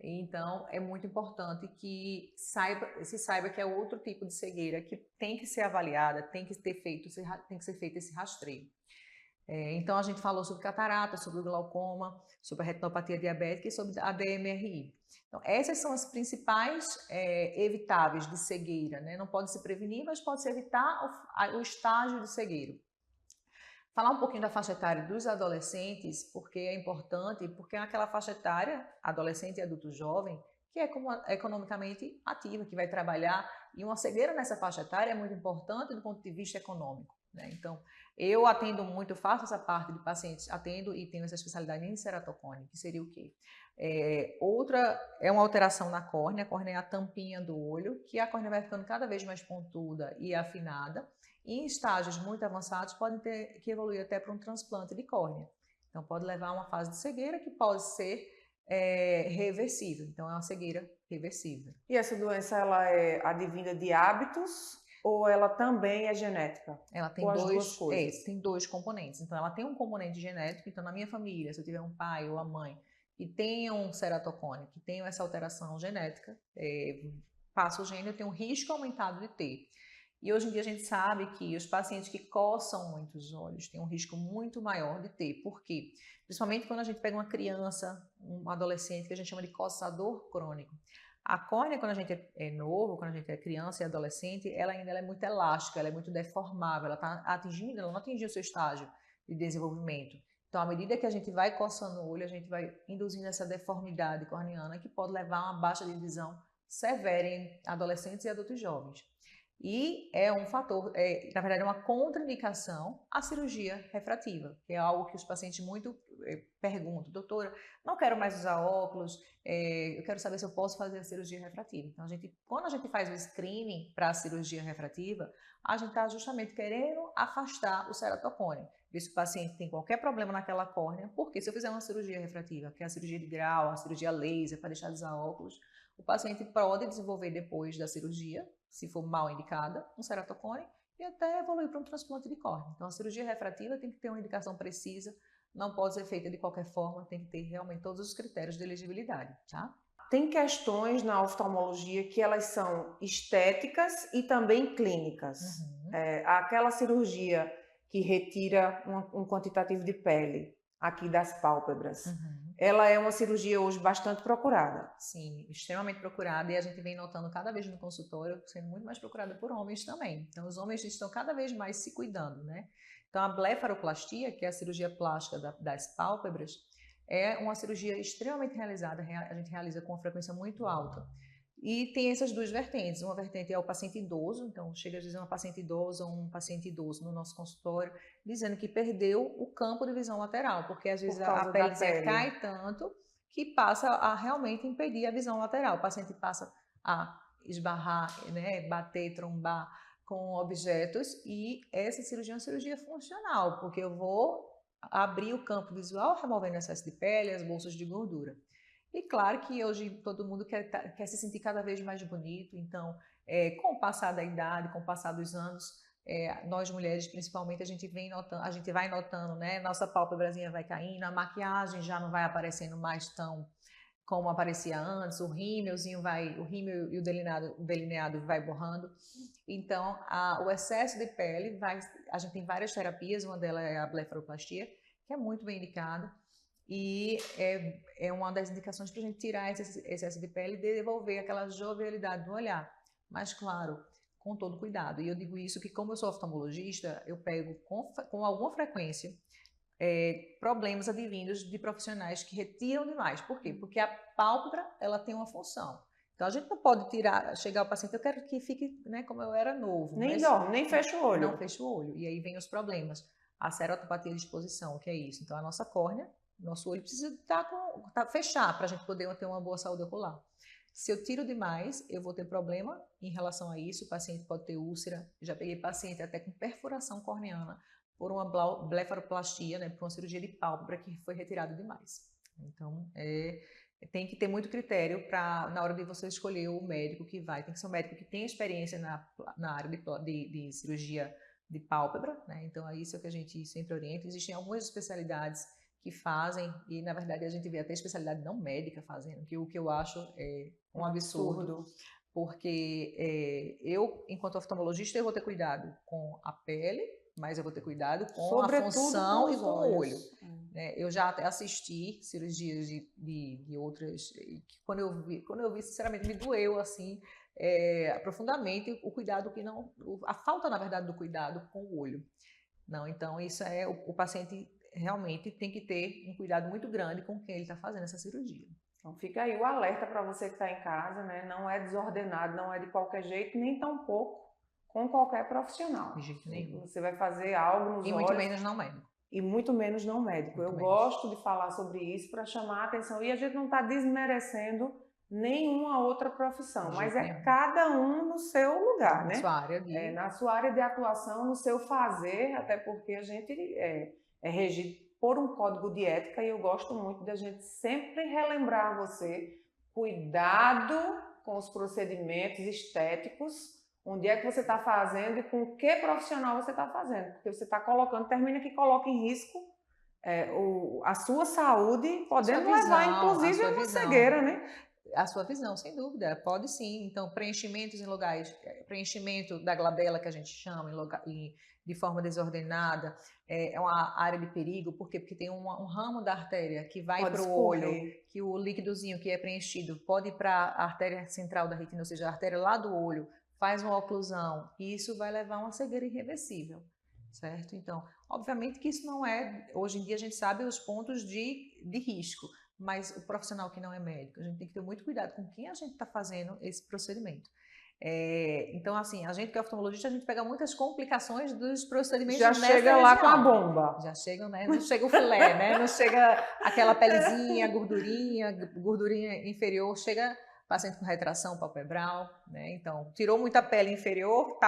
Então, é muito importante que se saiba que é outro tipo de cegueira que tem que ser avaliada, tem que ser feito esse rastreio. Então, a gente falou sobre catarata, sobre o glaucoma, sobre a retinopatia diabética e sobre a DMRI. Então, essas são as principais evitáveis de cegueira, né? Não pode se prevenir, mas pode se evitar o estágio de cegueira. Falar um pouquinho da faixa etária dos adolescentes, porque é importante, porque é aquela faixa etária, adolescente e adulto jovem, que é economicamente ativa, que vai trabalhar, e uma cegueira nessa faixa etária é muito importante do ponto de vista econômico, né? Então, eu atendo muito, faço essa parte de pacientes, atendo e tenho essa especialidade em ceratocone, que seria o quê? Outra é uma alteração na córnea, a córnea é a tampinha do olho, que a córnea vai ficando cada vez mais pontuda e afinada. Em estágios muito avançados, podem ter que evoluir até para um transplante de córnea. Então, pode levar a uma fase de cegueira que pode ser reversível. Então, é uma cegueira reversível. E essa doença, ela é advinda de hábitos ou ela também é genética? Ela tem duas coisas. Tem dois componentes. Então, ela tem um componente genético. Então, na minha família, se eu tiver um pai ou a mãe que tenham ceratocone, que tenham essa alteração genética, passa o gene, eu tenho um risco aumentado de ter. E hoje em dia a gente sabe que os pacientes que coçam muito os olhos têm um risco muito maior de ter. Por quê? Principalmente quando a gente pega uma criança, um adolescente, que a gente chama de coçador crônico. A córnea, quando a gente é novo, quando a gente é criança e adolescente, ela ainda é muito elástica, ela é muito deformável, ela não atingiu o seu estágio de desenvolvimento. Então, à medida que a gente vai coçando o olho, a gente vai induzindo essa deformidade corneana que pode levar a uma baixa de visão severa em adolescentes e adultos jovens. E é um fator, na verdade, é uma contraindicação à cirurgia refrativa, que é algo que os pacientes muito perguntam: doutora, não quero mais usar óculos, eu quero saber se eu posso fazer a cirurgia refrativa. Então, quando a gente faz o screening para a cirurgia refrativa, a gente está justamente querendo afastar o ceratocone, ver se o paciente tem qualquer problema naquela córnea, porque se eu fizer uma cirurgia refrativa, que é a cirurgia de grau, a cirurgia laser, para deixar de usar óculos, o paciente pode desenvolver depois da cirurgia, se for mal indicada, um ceratocone e até evoluir para um transplante de córnea. Então, a cirurgia refrativa tem que ter uma indicação precisa, não pode ser feita de qualquer forma, tem que ter realmente todos os critérios de elegibilidade, tá? Tem questões na oftalmologia que elas são estéticas e também clínicas. Aquela cirurgia que retira um quantitativo de pele aqui das pálpebras, ela é uma cirurgia hoje bastante procurada. Sim, extremamente procurada, e a gente vem notando cada vez no consultório sendo muito mais procurada por homens também. Então, os homens estão cada vez mais se cuidando, né? Então, a blefaroplastia, que é a cirurgia plástica das pálpebras, é uma cirurgia extremamente realizada, a gente realiza com uma frequência muito alta. E tem essas duas vertentes. Uma vertente é o paciente idoso, então chega a dizer uma paciente idosa ou um paciente idoso no nosso consultório, dizendo que perdeu o campo de visão lateral, porque às vezes a pele cai tanto que passa a realmente impedir a visão lateral. O paciente passa a esbarrar, né, bater, trombar com objetos, e essa cirurgia é uma cirurgia funcional, porque eu vou abrir o campo visual removendo excesso de pele, as bolsas de gordura. E claro que hoje todo mundo quer se sentir cada vez mais bonito, então, com o passar da idade, com o passar dos anos, nós mulheres principalmente, a gente vai notando, né, nossa pálpebrazinha vai caindo, a maquiagem já não vai aparecendo mais tão como aparecia antes, o rímel e o delineado vai borrando. Então, o excesso de pele, a gente tem várias terapias, uma delas é a blefaroplastia, que é muito bem indicada, e é uma das indicações para a gente tirar esse excesso de pele e devolver aquela jovialidade no olhar. Mas, claro, com todo cuidado. E eu digo isso que, como eu sou oftalmologista, eu pego com alguma frequência problemas advindos de profissionais que retiram demais. Por quê? Porque a pálpebra, ela tem uma função. Então, a gente não pode chegar ao paciente, eu quero que fique, né, como eu era novo. Nem dorme, nem fecha o olho. Não fecha o olho. E aí vem os problemas. A cerotopatia de exposição, que é isso. Então, a nossa córnea, nosso olho precisa fechar para a gente poder ter uma boa saúde ocular. Se eu tiro demais, eu vou ter problema em relação a isso. O paciente pode ter úlcera. Já peguei paciente até com perfuração corneana por uma blefaroplastia, né, por uma cirurgia de pálpebra que foi retirado demais. Então, tem que ter muito critério na hora de você escolher o médico que vai. Tem que ser um médico que tenha experiência na área de cirurgia de pálpebra, né? Então, é isso que a gente sempre orienta. Existem algumas especialidades que fazem, e na verdade a gente vê até especialidade não médica fazendo, que o que eu acho é um absurdo. Porque eu, enquanto oftalmologista, eu vou ter cuidado com a pele, mas eu vou ter cuidado com a função e com o olho. Eu já até assisti cirurgias de outras, que quando eu vi, sinceramente, me doeu assim, profundamente o cuidado a falta, na verdade, do cuidado com o olho. Não, então isso o paciente realmente tem que ter um cuidado muito grande com quem ele está fazendo essa cirurgia. Então fica aí o alerta para você que está em casa, né? Não é desordenado, não é de qualquer jeito, nem tampouco com qualquer profissional. De jeito nenhum. Você vai fazer algo nos olhos. E muito menos não médico. E muito menos não médico. Eu gosto de falar sobre isso para chamar a atenção. E a gente não está desmerecendo nenhuma outra profissão, mas cada um no seu lugar, né? Na sua área na sua área de atuação, no seu fazer, até porque a gente é regido por um código de ética, e eu gosto muito da gente sempre relembrar você: cuidado com os procedimentos estéticos, onde é que você está fazendo e com que profissional você está fazendo, porque você está termina que coloca em risco a sua saúde, podendo levar inclusive a uma cegueira, né? A sua visão, sem dúvida, pode sim. Então, preenchimentos em lugares, preenchimento da glabela que a gente chama de forma desordenada, é uma área de perigo, por quê? Porque tem um ramo da artéria que vai para o olho, que o líquidozinho que é preenchido pode ir para a artéria central da retina, ou seja, a artéria lá do olho, faz uma oclusão, e isso vai levar a uma cegueira irreversível, certo? Então, obviamente que isso não é, hoje em dia a gente sabe os pontos de risco, mas o profissional que não é médico, a gente tem que ter muito cuidado com quem a gente está fazendo esse procedimento. Então, assim, a gente que é oftalmologista, a gente pega muitas complicações dos procedimentos. Já chega lá região. com a bomba. Já chegam, né? Não chega o filé, né? Não chega aquela pelezinha, gordurinha inferior, chega paciente com retração palpebral, né? Então, tirou muita pele inferior,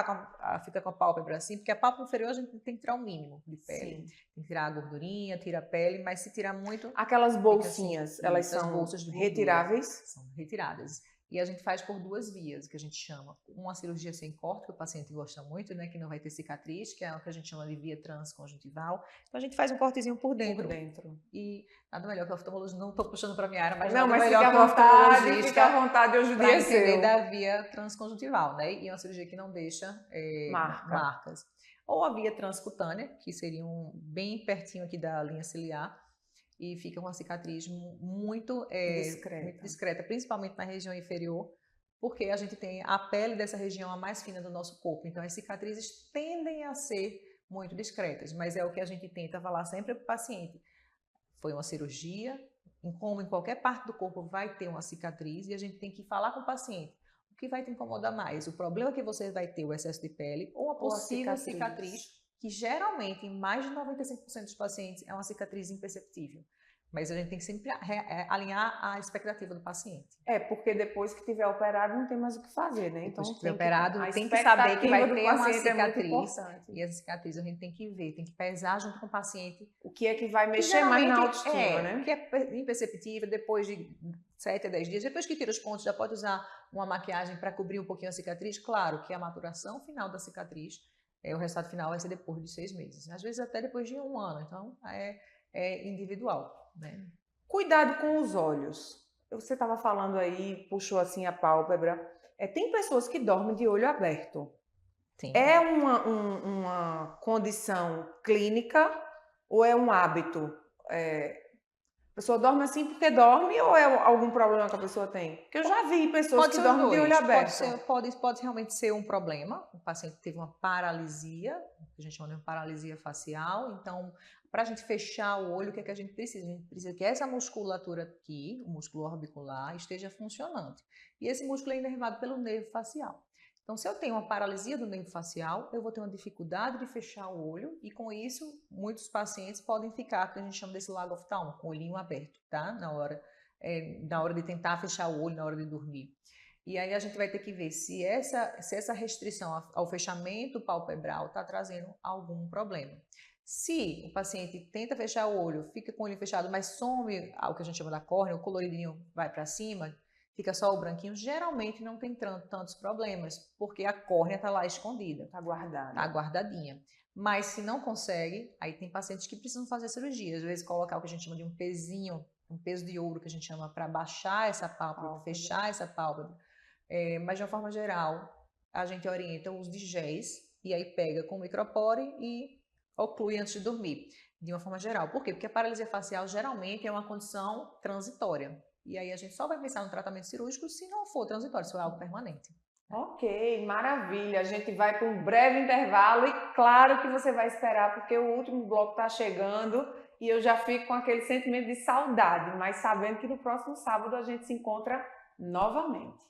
fica com a pálpebra assim, porque a pálpebra inferior a gente tem que tirar o mínimo de pele. Sim. Tem que tirar a gordurinha, tira a pele, mas se tirar muito... Aquelas bolsinhas, assim, elas são bolsas retiráveis? São retiradas. E a gente faz por 2 vias, que a gente chama. Uma cirurgia sem corte, que o paciente gosta muito, né? Que não vai ter cicatriz, que é o que a gente chama de via transconjuntival. Então a gente faz um cortezinho por dentro. E nada melhor que o oftalmologista. Não estou puxando para a minha área, mas nada melhor que o oftalmologista. Fica à vontade hoje o dia entender da via transconjuntival, né? E é uma cirurgia que não deixa marcas. Ou a via transcutânea, que seria bem pertinho aqui da linha ciliar. E fica com uma cicatriz muito discreta, principalmente na região inferior, porque a gente tem a pele dessa região a mais fina do nosso corpo, então as cicatrizes tendem a ser muito discretas, mas é o que a gente tenta falar sempre para o paciente. Foi uma cirurgia, como em qualquer parte do corpo vai ter uma cicatriz, e a gente tem que falar com o paciente. O que vai te incomodar mais? O problema que você vai ter, o excesso de pele, ou uma possível cicatriz, que geralmente, em mais de 95% dos pacientes, é uma cicatriz imperceptível. Mas a gente tem que sempre alinhar a expectativa do paciente. Porque depois que tiver operado, não tem mais o que fazer, né? Então, depois que tiver operado, tem que saber que vai ter uma cicatriz. E essa cicatriz a gente tem que ver, tem que pesar junto com o paciente. O que é que vai mexer mais na autoestima, né? O que é imperceptível, depois de 7 a 10 dias. Depois que tira os pontos, já pode usar uma maquiagem para cobrir um pouquinho a cicatriz. Claro que a maturação final da cicatriz, o resultado final vai ser depois de 6 meses. Às vezes até depois de 1 ano. Então, é individual. Né? Cuidado com os olhos. Você estava falando aí, puxou assim a pálpebra. Tem pessoas que dormem de olho aberto. Sim. É uma condição clínica ou é um hábito? A pessoa dorme assim porque dorme ou é algum problema que a pessoa tem? Porque eu já vi pessoas que dormem de olho aberto. Pode realmente ser um problema. O paciente teve uma paralisia, que a gente chama de paralisia facial. Então, para a gente fechar o olho, o que é que a gente precisa? A gente precisa que essa musculatura aqui, o músculo orbicular, esteja funcionando. E esse músculo é inervado pelo nervo facial. Então, se eu tenho uma paralisia do nervo facial, eu vou ter uma dificuldade de fechar o olho e, com isso, muitos pacientes podem ficar, que a gente chama desse lag of thumb, com o olhinho aberto, tá? Na hora de tentar fechar o olho, na hora de dormir. E aí a gente vai ter que ver se essa restrição ao fechamento palpebral está trazendo algum problema. Se o paciente tenta fechar o olho, fica com o olho fechado, mas some o que a gente chama da córnea, o coloridinho vai para cima, fica só o branquinho, geralmente não tem tantos problemas, porque a córnea está lá escondida. Está guardada. Está guardadinha. Mas se não consegue, aí tem pacientes que precisam fazer cirurgia. Às vezes colocar o que a gente chama de um pezinho, um peso de ouro que a gente chama para baixar essa pálpebra, fechar essa pálpebra. Mas de uma forma geral, a gente orienta o uso de géis e aí pega com o micropore e oclui antes de dormir, de uma forma geral. Por quê? Porque a paralisia facial geralmente é uma condição transitória. E aí a gente só vai pensar no tratamento cirúrgico se não for transitório, se for algo permanente. Ok, maravilha. A gente vai para um breve intervalo e claro que você vai esperar porque o último bloco está chegando e eu já fico com aquele sentimento de saudade, mas sabendo que no próximo sábado a gente se encontra novamente.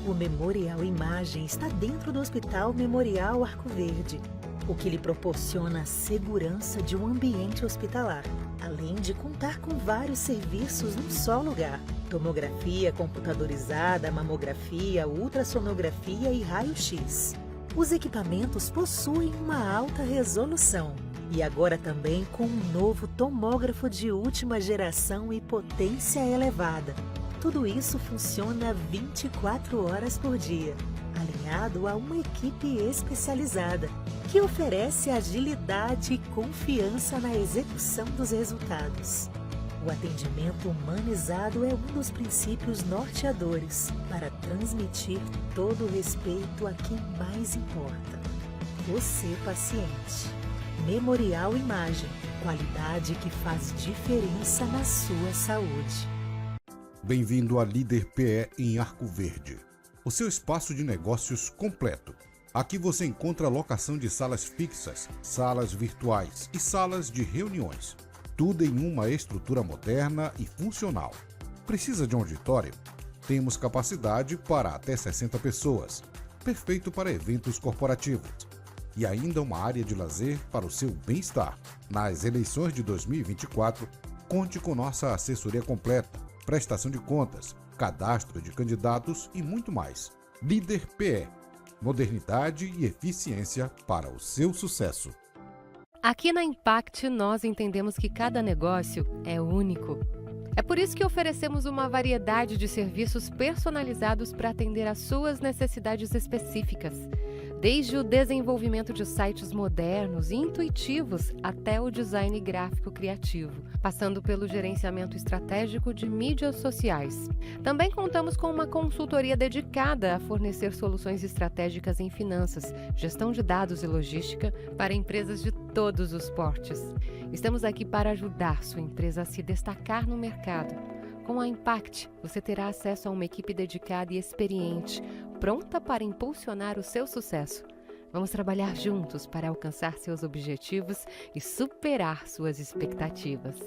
O Memorial Imagem está dentro do Hospital Memorial Arco Verde, o que lhe proporciona a segurança de um ambiente hospitalar, além de contar com vários serviços num só lugar: tomografia computadorizada, mamografia, ultrassonografia e raio-x. Os equipamentos possuem uma alta resolução e agora também com um novo tomógrafo de última geração e potência elevada. Tudo isso funciona 24 horas por dia, alinhado a uma equipe especializada, que oferece agilidade e confiança na execução dos resultados. O atendimento humanizado é um dos princípios norteadores para transmitir todo o respeito a quem mais importa. Você, paciente. Memorial Imagem. Qualidade que faz diferença na sua saúde. Bem-vindo à Líder PE em Arco Verde, o seu espaço de negócios completo. Aqui você encontra locação de salas fixas, salas virtuais e salas de reuniões. Tudo em uma estrutura moderna e funcional. Precisa de um auditório? Temos capacidade para até 60 pessoas. Perfeito para eventos corporativos. E ainda uma área de lazer para o seu bem-estar. Nas eleições de 2024, conte com nossa assessoria completa, prestação de contas, cadastro de candidatos e muito mais. Líder PE. Modernidade e eficiência para o seu sucesso. Aqui na Impact, nós entendemos que cada negócio é único. É por isso que oferecemos uma variedade de serviços personalizados para atender às suas necessidades específicas. Desde o desenvolvimento de sites modernos e intuitivos até o design gráfico criativo, passando pelo gerenciamento estratégico de mídias sociais. Também contamos com uma consultoria dedicada a fornecer soluções estratégicas em finanças, gestão de dados e logística para empresas de todos os portes. Estamos aqui para ajudar sua empresa a se destacar no mercado. Com a Impact, você terá acesso a uma equipe dedicada e experiente, pronta para impulsionar o seu sucesso. Vamos trabalhar juntos para alcançar seus objetivos e superar suas expectativas.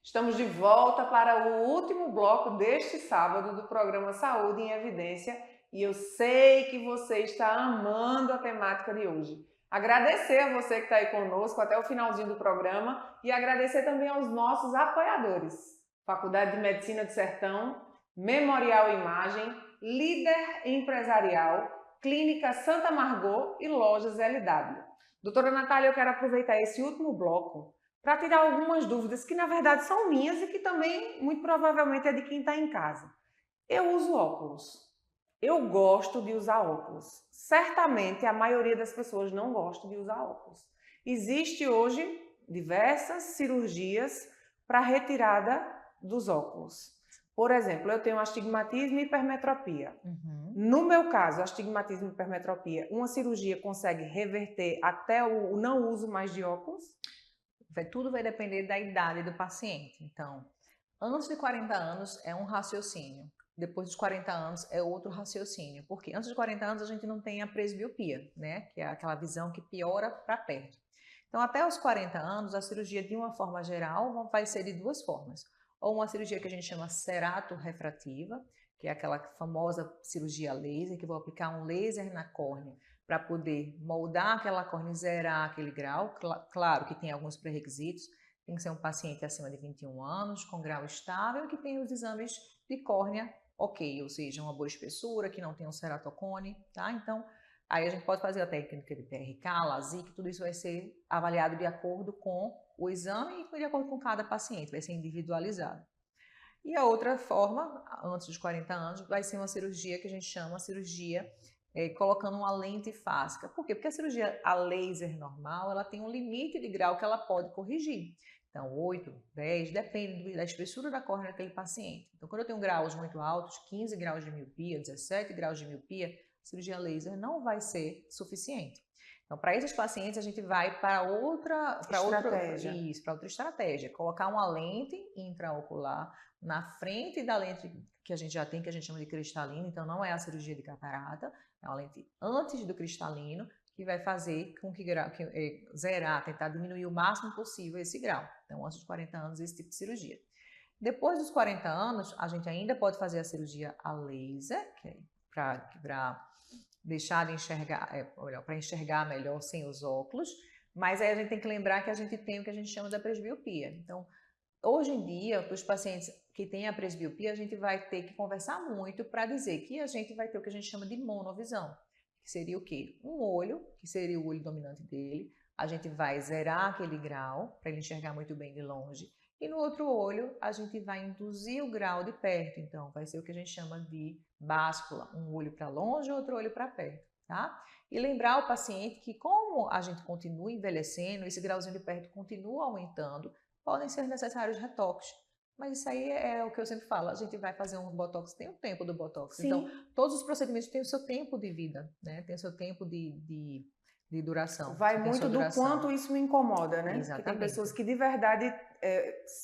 Estamos de volta para o último bloco deste sábado do programa Saúde em Evidência e eu sei que você está amando a temática de hoje. Agradecer a você que está aí conosco até o finalzinho do programa e agradecer também aos nossos apoiadores. Faculdade de Medicina do Sertão, Memorial Imagem, Líder Empresarial, Clínica Santa Margot e Lojas LW. Doutora Natália, eu quero aproveitar esse último bloco para tirar algumas dúvidas que na verdade são minhas e que também muito provavelmente é de quem está em casa. Eu uso óculos. Eu gosto de usar óculos. Certamente a maioria das pessoas não gosta de usar óculos. Existe hoje diversas cirurgias para retirada dos óculos. Por exemplo, eu tenho astigmatismo e hipermetropia. No meu caso, astigmatismo e hipermetropia, uma cirurgia consegue reverter até o não uso mais de óculos? Tudo vai depender da idade do paciente. Então, antes de 40 anos é um raciocínio. Depois dos 40 anos é outro raciocínio, porque antes dos 40 anos a gente não tem a presbiopia, né? Que é aquela visão que piora para perto. Então, até os 40 anos, a cirurgia, de uma forma geral, vai ser de duas formas. Ou uma cirurgia que a gente chama ceratorrefrativa, que é aquela famosa cirurgia laser, que eu vou aplicar um laser na córnea para poder moldar aquela córnea e zerar aquele grau. Claro que tem alguns pré-requisitos, tem que ser um paciente acima de 21 anos, com grau estável, que tem os exames de córnea ok, ou seja, uma boa espessura, que não tem um ceratocone, tá? Então, aí a gente pode fazer a técnica de PRK, LASIK, tudo isso vai ser avaliado de acordo com o exame e de acordo com cada paciente, vai ser individualizado. E a outra forma, antes dos 40 anos, vai ser uma cirurgia que a gente chama cirurgia colocando uma lente fáscica. Por quê? Porque a cirurgia a laser normal, ela tem um limite de grau que ela pode corrigir. Então, 8, 10, depende da espessura da córnea daquele paciente. Então, quando eu tenho graus muito altos, 15 graus de miopia, 17 graus de miopia, a cirurgia laser não vai ser suficiente. Então, para esses pacientes, a gente vai para outra estratégia. Colocar uma lente intraocular na frente da lente que a gente já tem, que a gente chama de cristalino. Então, não é a cirurgia de catarata, é uma lente antes do cristalino, que vai fazer com que zerar, tentar diminuir o máximo possível esse grau. Então, antes dos 40 anos, esse tipo de cirurgia. Depois dos 40 anos, a gente ainda pode fazer a cirurgia a laser, que é para deixar de enxergar, para enxergar melhor sem os óculos, mas aí a gente tem que lembrar que a gente tem o que a gente chama da presbiopia. Então, hoje em dia, para os pacientes que têm a presbiopia, a gente vai ter que conversar muito para dizer que a gente vai ter o que a gente chama de monovisão, que seria o quê? Um olho, que seria o olho dominante dele, a gente vai zerar aquele grau para ele enxergar muito bem de longe, e no outro olho a gente vai induzir o grau de perto, então vai ser o que a gente chama de báscula, um olho para longe e outro olho para perto. tá? E lembrar o paciente que, como a gente continua envelhecendo, esse grauzinho de perto continua aumentando, podem ser necessários retoques. Mas isso aí é o que eu sempre falo, a gente vai fazer um botox, tem o tempo do botox. Sim. Então, todos os procedimentos têm o seu tempo de vida, né? Tem o seu tempo de duração. Vai tem a muito sua do duração. quanto isso me incomoda, né? Porque Exatamente. tem pessoas que de verdade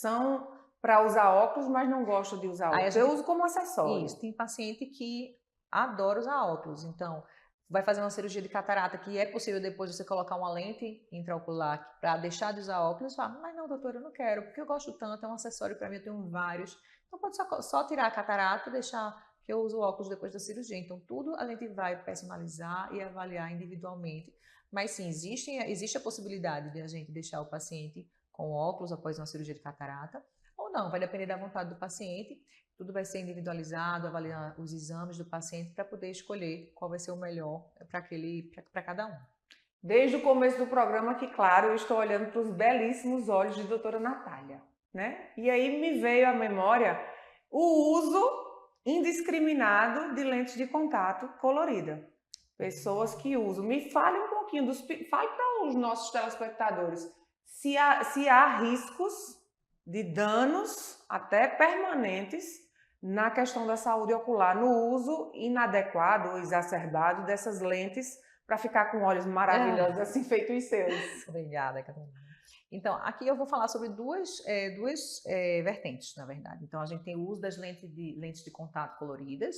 são para usar óculos, mas não gostam de usar óculos. Eu uso como acessório. Isso, tem paciente que adora usar óculos, então vai fazer uma cirurgia de catarata que é possível depois você colocar uma lente intraocular para deixar de usar óculos, fala, mas não, doutora, eu não quero, porque eu gosto tanto, é um acessório para mim, eu tenho vários. Então pode só tirar a catarata e deixar que eu uso o óculos depois da cirurgia. Então tudo a gente vai personalizar e avaliar individualmente. Mas sim, existe a possibilidade de a gente deixar o paciente com óculos após uma cirurgia de catarata, ou não, vai depender da vontade do paciente. Tudo vai ser individualizado, avaliar os exames do paciente para poder escolher qual vai ser o melhor para cada um. Desde o começo do programa, que claro, eu estou olhando para os belíssimos olhos de doutora Natália, né? E aí me veio à memória o uso indiscriminado de lentes de contato colorida. Pessoas que usam. Me fale um pouquinho, fale para os nossos telespectadores se há riscos de danos até permanentes na questão da saúde ocular, no uso inadequado ou exacerbado dessas lentes para ficar com olhos maravilhosos, assim feitos os seus. Obrigada, Catarina. Então, aqui eu vou falar sobre duas vertentes, na verdade. Então, a gente tem o uso das lentes de contato coloridas,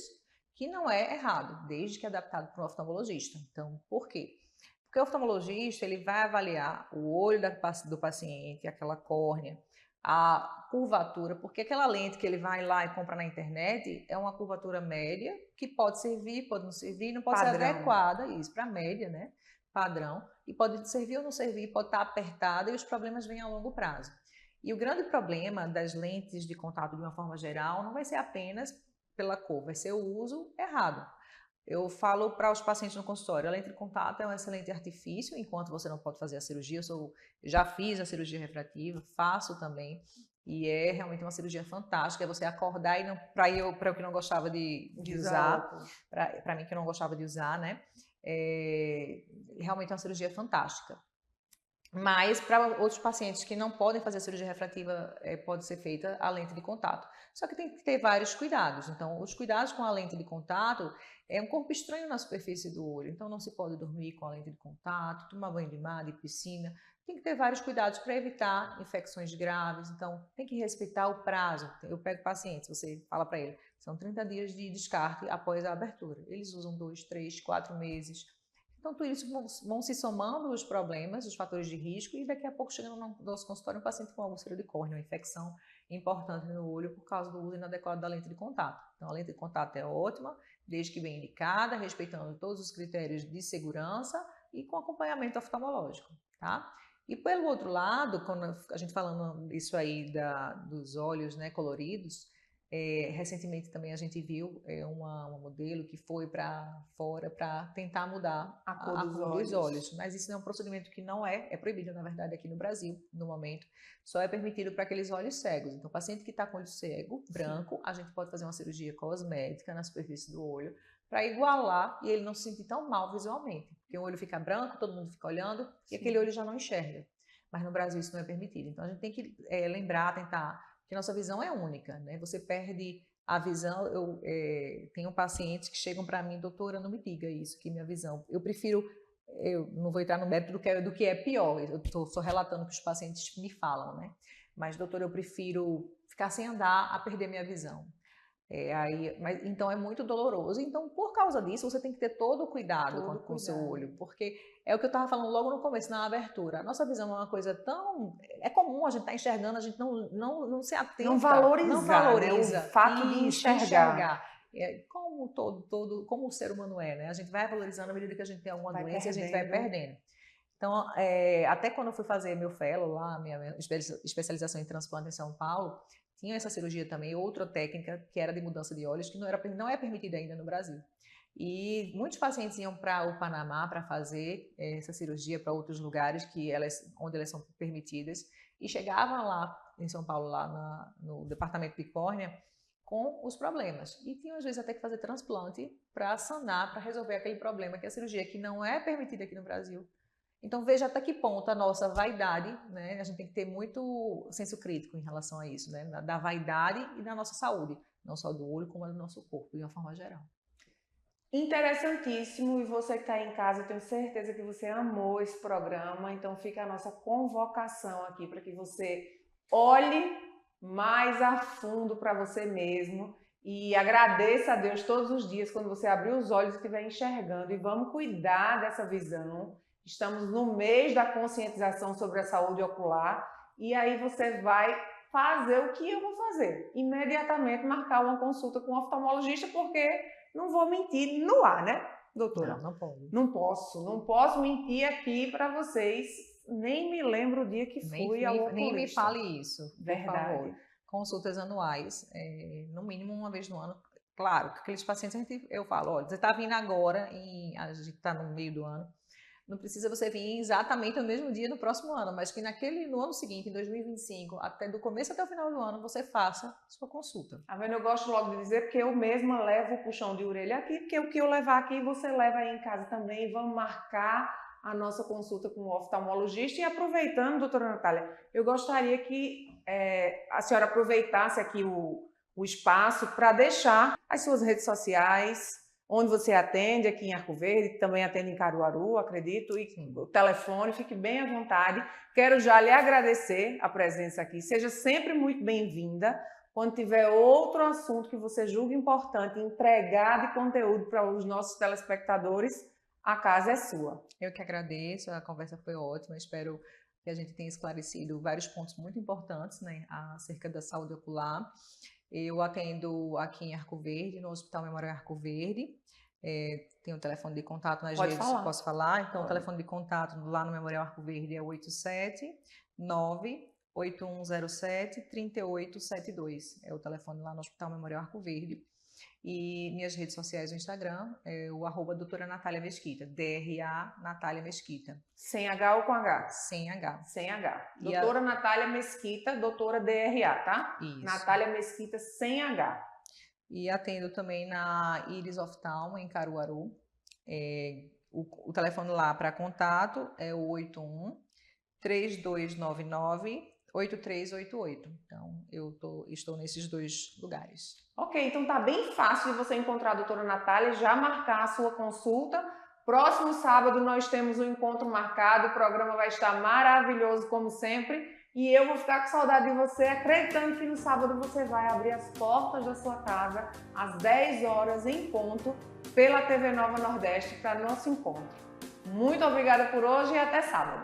que não é errado, desde que é adaptado para um oftalmologista. Então, por quê? Porque o oftalmologista ele vai avaliar o olho do paciente, aquela córnea, a curvatura, porque aquela lente que ele vai lá e compra na internet é uma curvatura média, que pode servir, pode não servir, não pode ser adequada, isso, para média, né? Padrão, e pode servir ou não servir, pode estar apertada e os problemas vêm a longo prazo. E o grande problema das lentes de contato de uma forma geral não vai ser apenas pela cor, vai ser o uso errado. Eu falo para os pacientes no consultório, a lente de contato é um excelente artifício, enquanto você não pode fazer a cirurgia. Eu já fiz a cirurgia refrativa, faço também, e é realmente uma cirurgia fantástica. É você acordar e para eu que não gostava de usar, para mim que não gostava de usar, né? Realmente é uma cirurgia fantástica. Mas para outros pacientes que não podem fazer a cirurgia refrativa, pode ser feita a lente de contato. Só que tem que ter vários cuidados. Então, os cuidados com a lente de contato é um corpo estranho na superfície do olho. Então, não se pode dormir com a lente de contato, tomar banho de mar, de piscina. Tem que ter vários cuidados para evitar infecções graves. Então, tem que respeitar o prazo. Eu pego pacientes, você fala para ele, são 30 dias de descarte após a abertura. Eles usam 2, 3, 4 meses. Então, tudo isso vão se somando os problemas, os fatores de risco, e daqui a pouco, chegando no nosso consultório, um paciente com úlcera de córnea, uma infecção importante no olho por causa do uso inadequado da lente de contato. Então, a lente de contato é ótima, desde que bem indicada, respeitando todos os critérios de segurança e com acompanhamento oftalmológico, tá? E pelo outro lado, quando a gente falando isso aí dos olhos, né, coloridos, recentemente também a gente viu uma modelo que foi para fora para tentar mudar a cor dos olhos. Mas isso é um procedimento que não é proibido, na verdade, aqui no Brasil, no momento. Só é permitido para aqueles olhos cegos. Então, o paciente que está com olho cego, branco, a gente pode fazer uma cirurgia cosmética na superfície do olho para igualar e ele não se sentir tão mal visualmente. Porque o olho fica branco, todo mundo fica olhando e aquele olho já não enxerga. Mas no Brasil isso não é permitido. Então, a gente tem que lembrar, tentar... que nossa visão é única, né? Você perde a visão. Eu tenho pacientes que chegam para mim, doutora, não me diga isso, que minha visão. Eu não vou entrar no mérito do que é pior, eu estou só relatando o que os pacientes me falam, né? Mas, doutora, eu prefiro ficar sem andar a perder minha visão. Então é muito doloroso. Então, por causa disso, você tem que ter todo o cuidado com o seu olho, porque é o que eu estava falando logo no começo, na abertura. A nossa visão é uma coisa tão... É comum a gente estar enxergando, a gente não se atenta. Não valoriza né? O fato de enxergar. Como o ser humano é, né? A gente vai valorizando à medida que a gente tem alguma doença, a gente vai perdendo. Então, até quando eu fui fazer meu fellow lá, minha especialização em transplante em São Paulo, tinha essa cirurgia também, outra técnica que era de mudança de olhos, que não é permitida ainda no Brasil. E muitos pacientes iam para o Panamá para fazer essa cirurgia, para outros lugares onde elas são permitidas, e chegavam lá em São Paulo, lá no departamento de córnea, com os problemas. E tinham, às vezes, até que fazer transplante para sanar, para resolver aquele problema, que é a cirurgia que não é permitida aqui no Brasil. Então, veja até que ponto a nossa vaidade, né? A gente tem que ter muito senso crítico em relação a isso, né? Da vaidade e da nossa saúde, não só do olho, como do nosso corpo, de uma forma geral. Interessantíssimo, e você que está em casa, eu tenho certeza que você amou esse programa, então fica a nossa convocação aqui para que você olhe mais a fundo para você mesmo e agradeça a Deus todos os dias quando você abrir os olhos e estiver enxergando, e vamos cuidar dessa visão. Estamos no mês da conscientização sobre a saúde ocular, e aí você vai fazer o que eu vou fazer, imediatamente marcar uma consulta com um oftalmologista, porque não vou mentir no ar, né, doutora? Não pode. Não posso mentir aqui para vocês, nem me lembro o dia que fui ao oculista. Nem me fale isso, Verdade. por favor. Consultas anuais, no mínimo uma vez no ano. Claro, que aqueles pacientes eu falo, olha, você está vindo agora, a gente está no meio do ano, não precisa você vir exatamente no mesmo dia no próximo ano, mas que no ano seguinte, em 2025, do começo até o final do ano, você faça sua consulta. Tá vendo? Eu gosto logo de dizer, porque eu mesma levo o puxão de orelha aqui, porque o que eu levar aqui, você leva aí em casa também. Vamos marcar a nossa consulta com o oftalmologista. E aproveitando, doutora Natália, eu gostaria que a senhora aproveitasse aqui o espaço para deixar as suas redes sociais, onde você atende aqui em Arco Verde, também atende em Caruaru, acredito, e o telefone, fique bem à vontade. Quero já lhe agradecer a presença aqui, seja sempre muito bem-vinda. Quando tiver outro assunto que você julgue importante entregar de conteúdo para os nossos telespectadores, a casa é sua. Eu que agradeço, a conversa foi ótima, espero que a gente tenha esclarecido vários pontos muito importantes, né, acerca da saúde ocular. Eu atendo aqui em Arco Verde, no Hospital Memorial Arco Verde. Tem o telefone de contato nas Pode redes, falar. posso falar? Então, Pode. O telefone de contato lá no Memorial Arco Verde é 879-8107-3872. É o telefone lá no Hospital Memorial Arco Verde. E minhas redes sociais no Instagram é o @doutora Natália Mesquita, DRA Natália Mesquita. Sem H ou com H? Sem H. Sem H. E Doutora Natália Mesquita, doutora DRA, tá? Isso. Natália Mesquita sem H. E atendo também na Iris Oftalmo, em Caruaru. O telefone lá para contato é o 81-3299-8388. Então, estou nesses dois lugares. Ok, então tá bem fácil de você encontrar a doutora Natália, já marcar a sua consulta. Próximo sábado nós temos um encontro marcado, o programa vai estar maravilhoso como sempre. E eu vou ficar com saudade de você, acreditando que no sábado você vai abrir as portas da sua casa às 10 horas em ponto pela TV Nova Nordeste para nosso encontro. Muito obrigada por hoje e até sábado.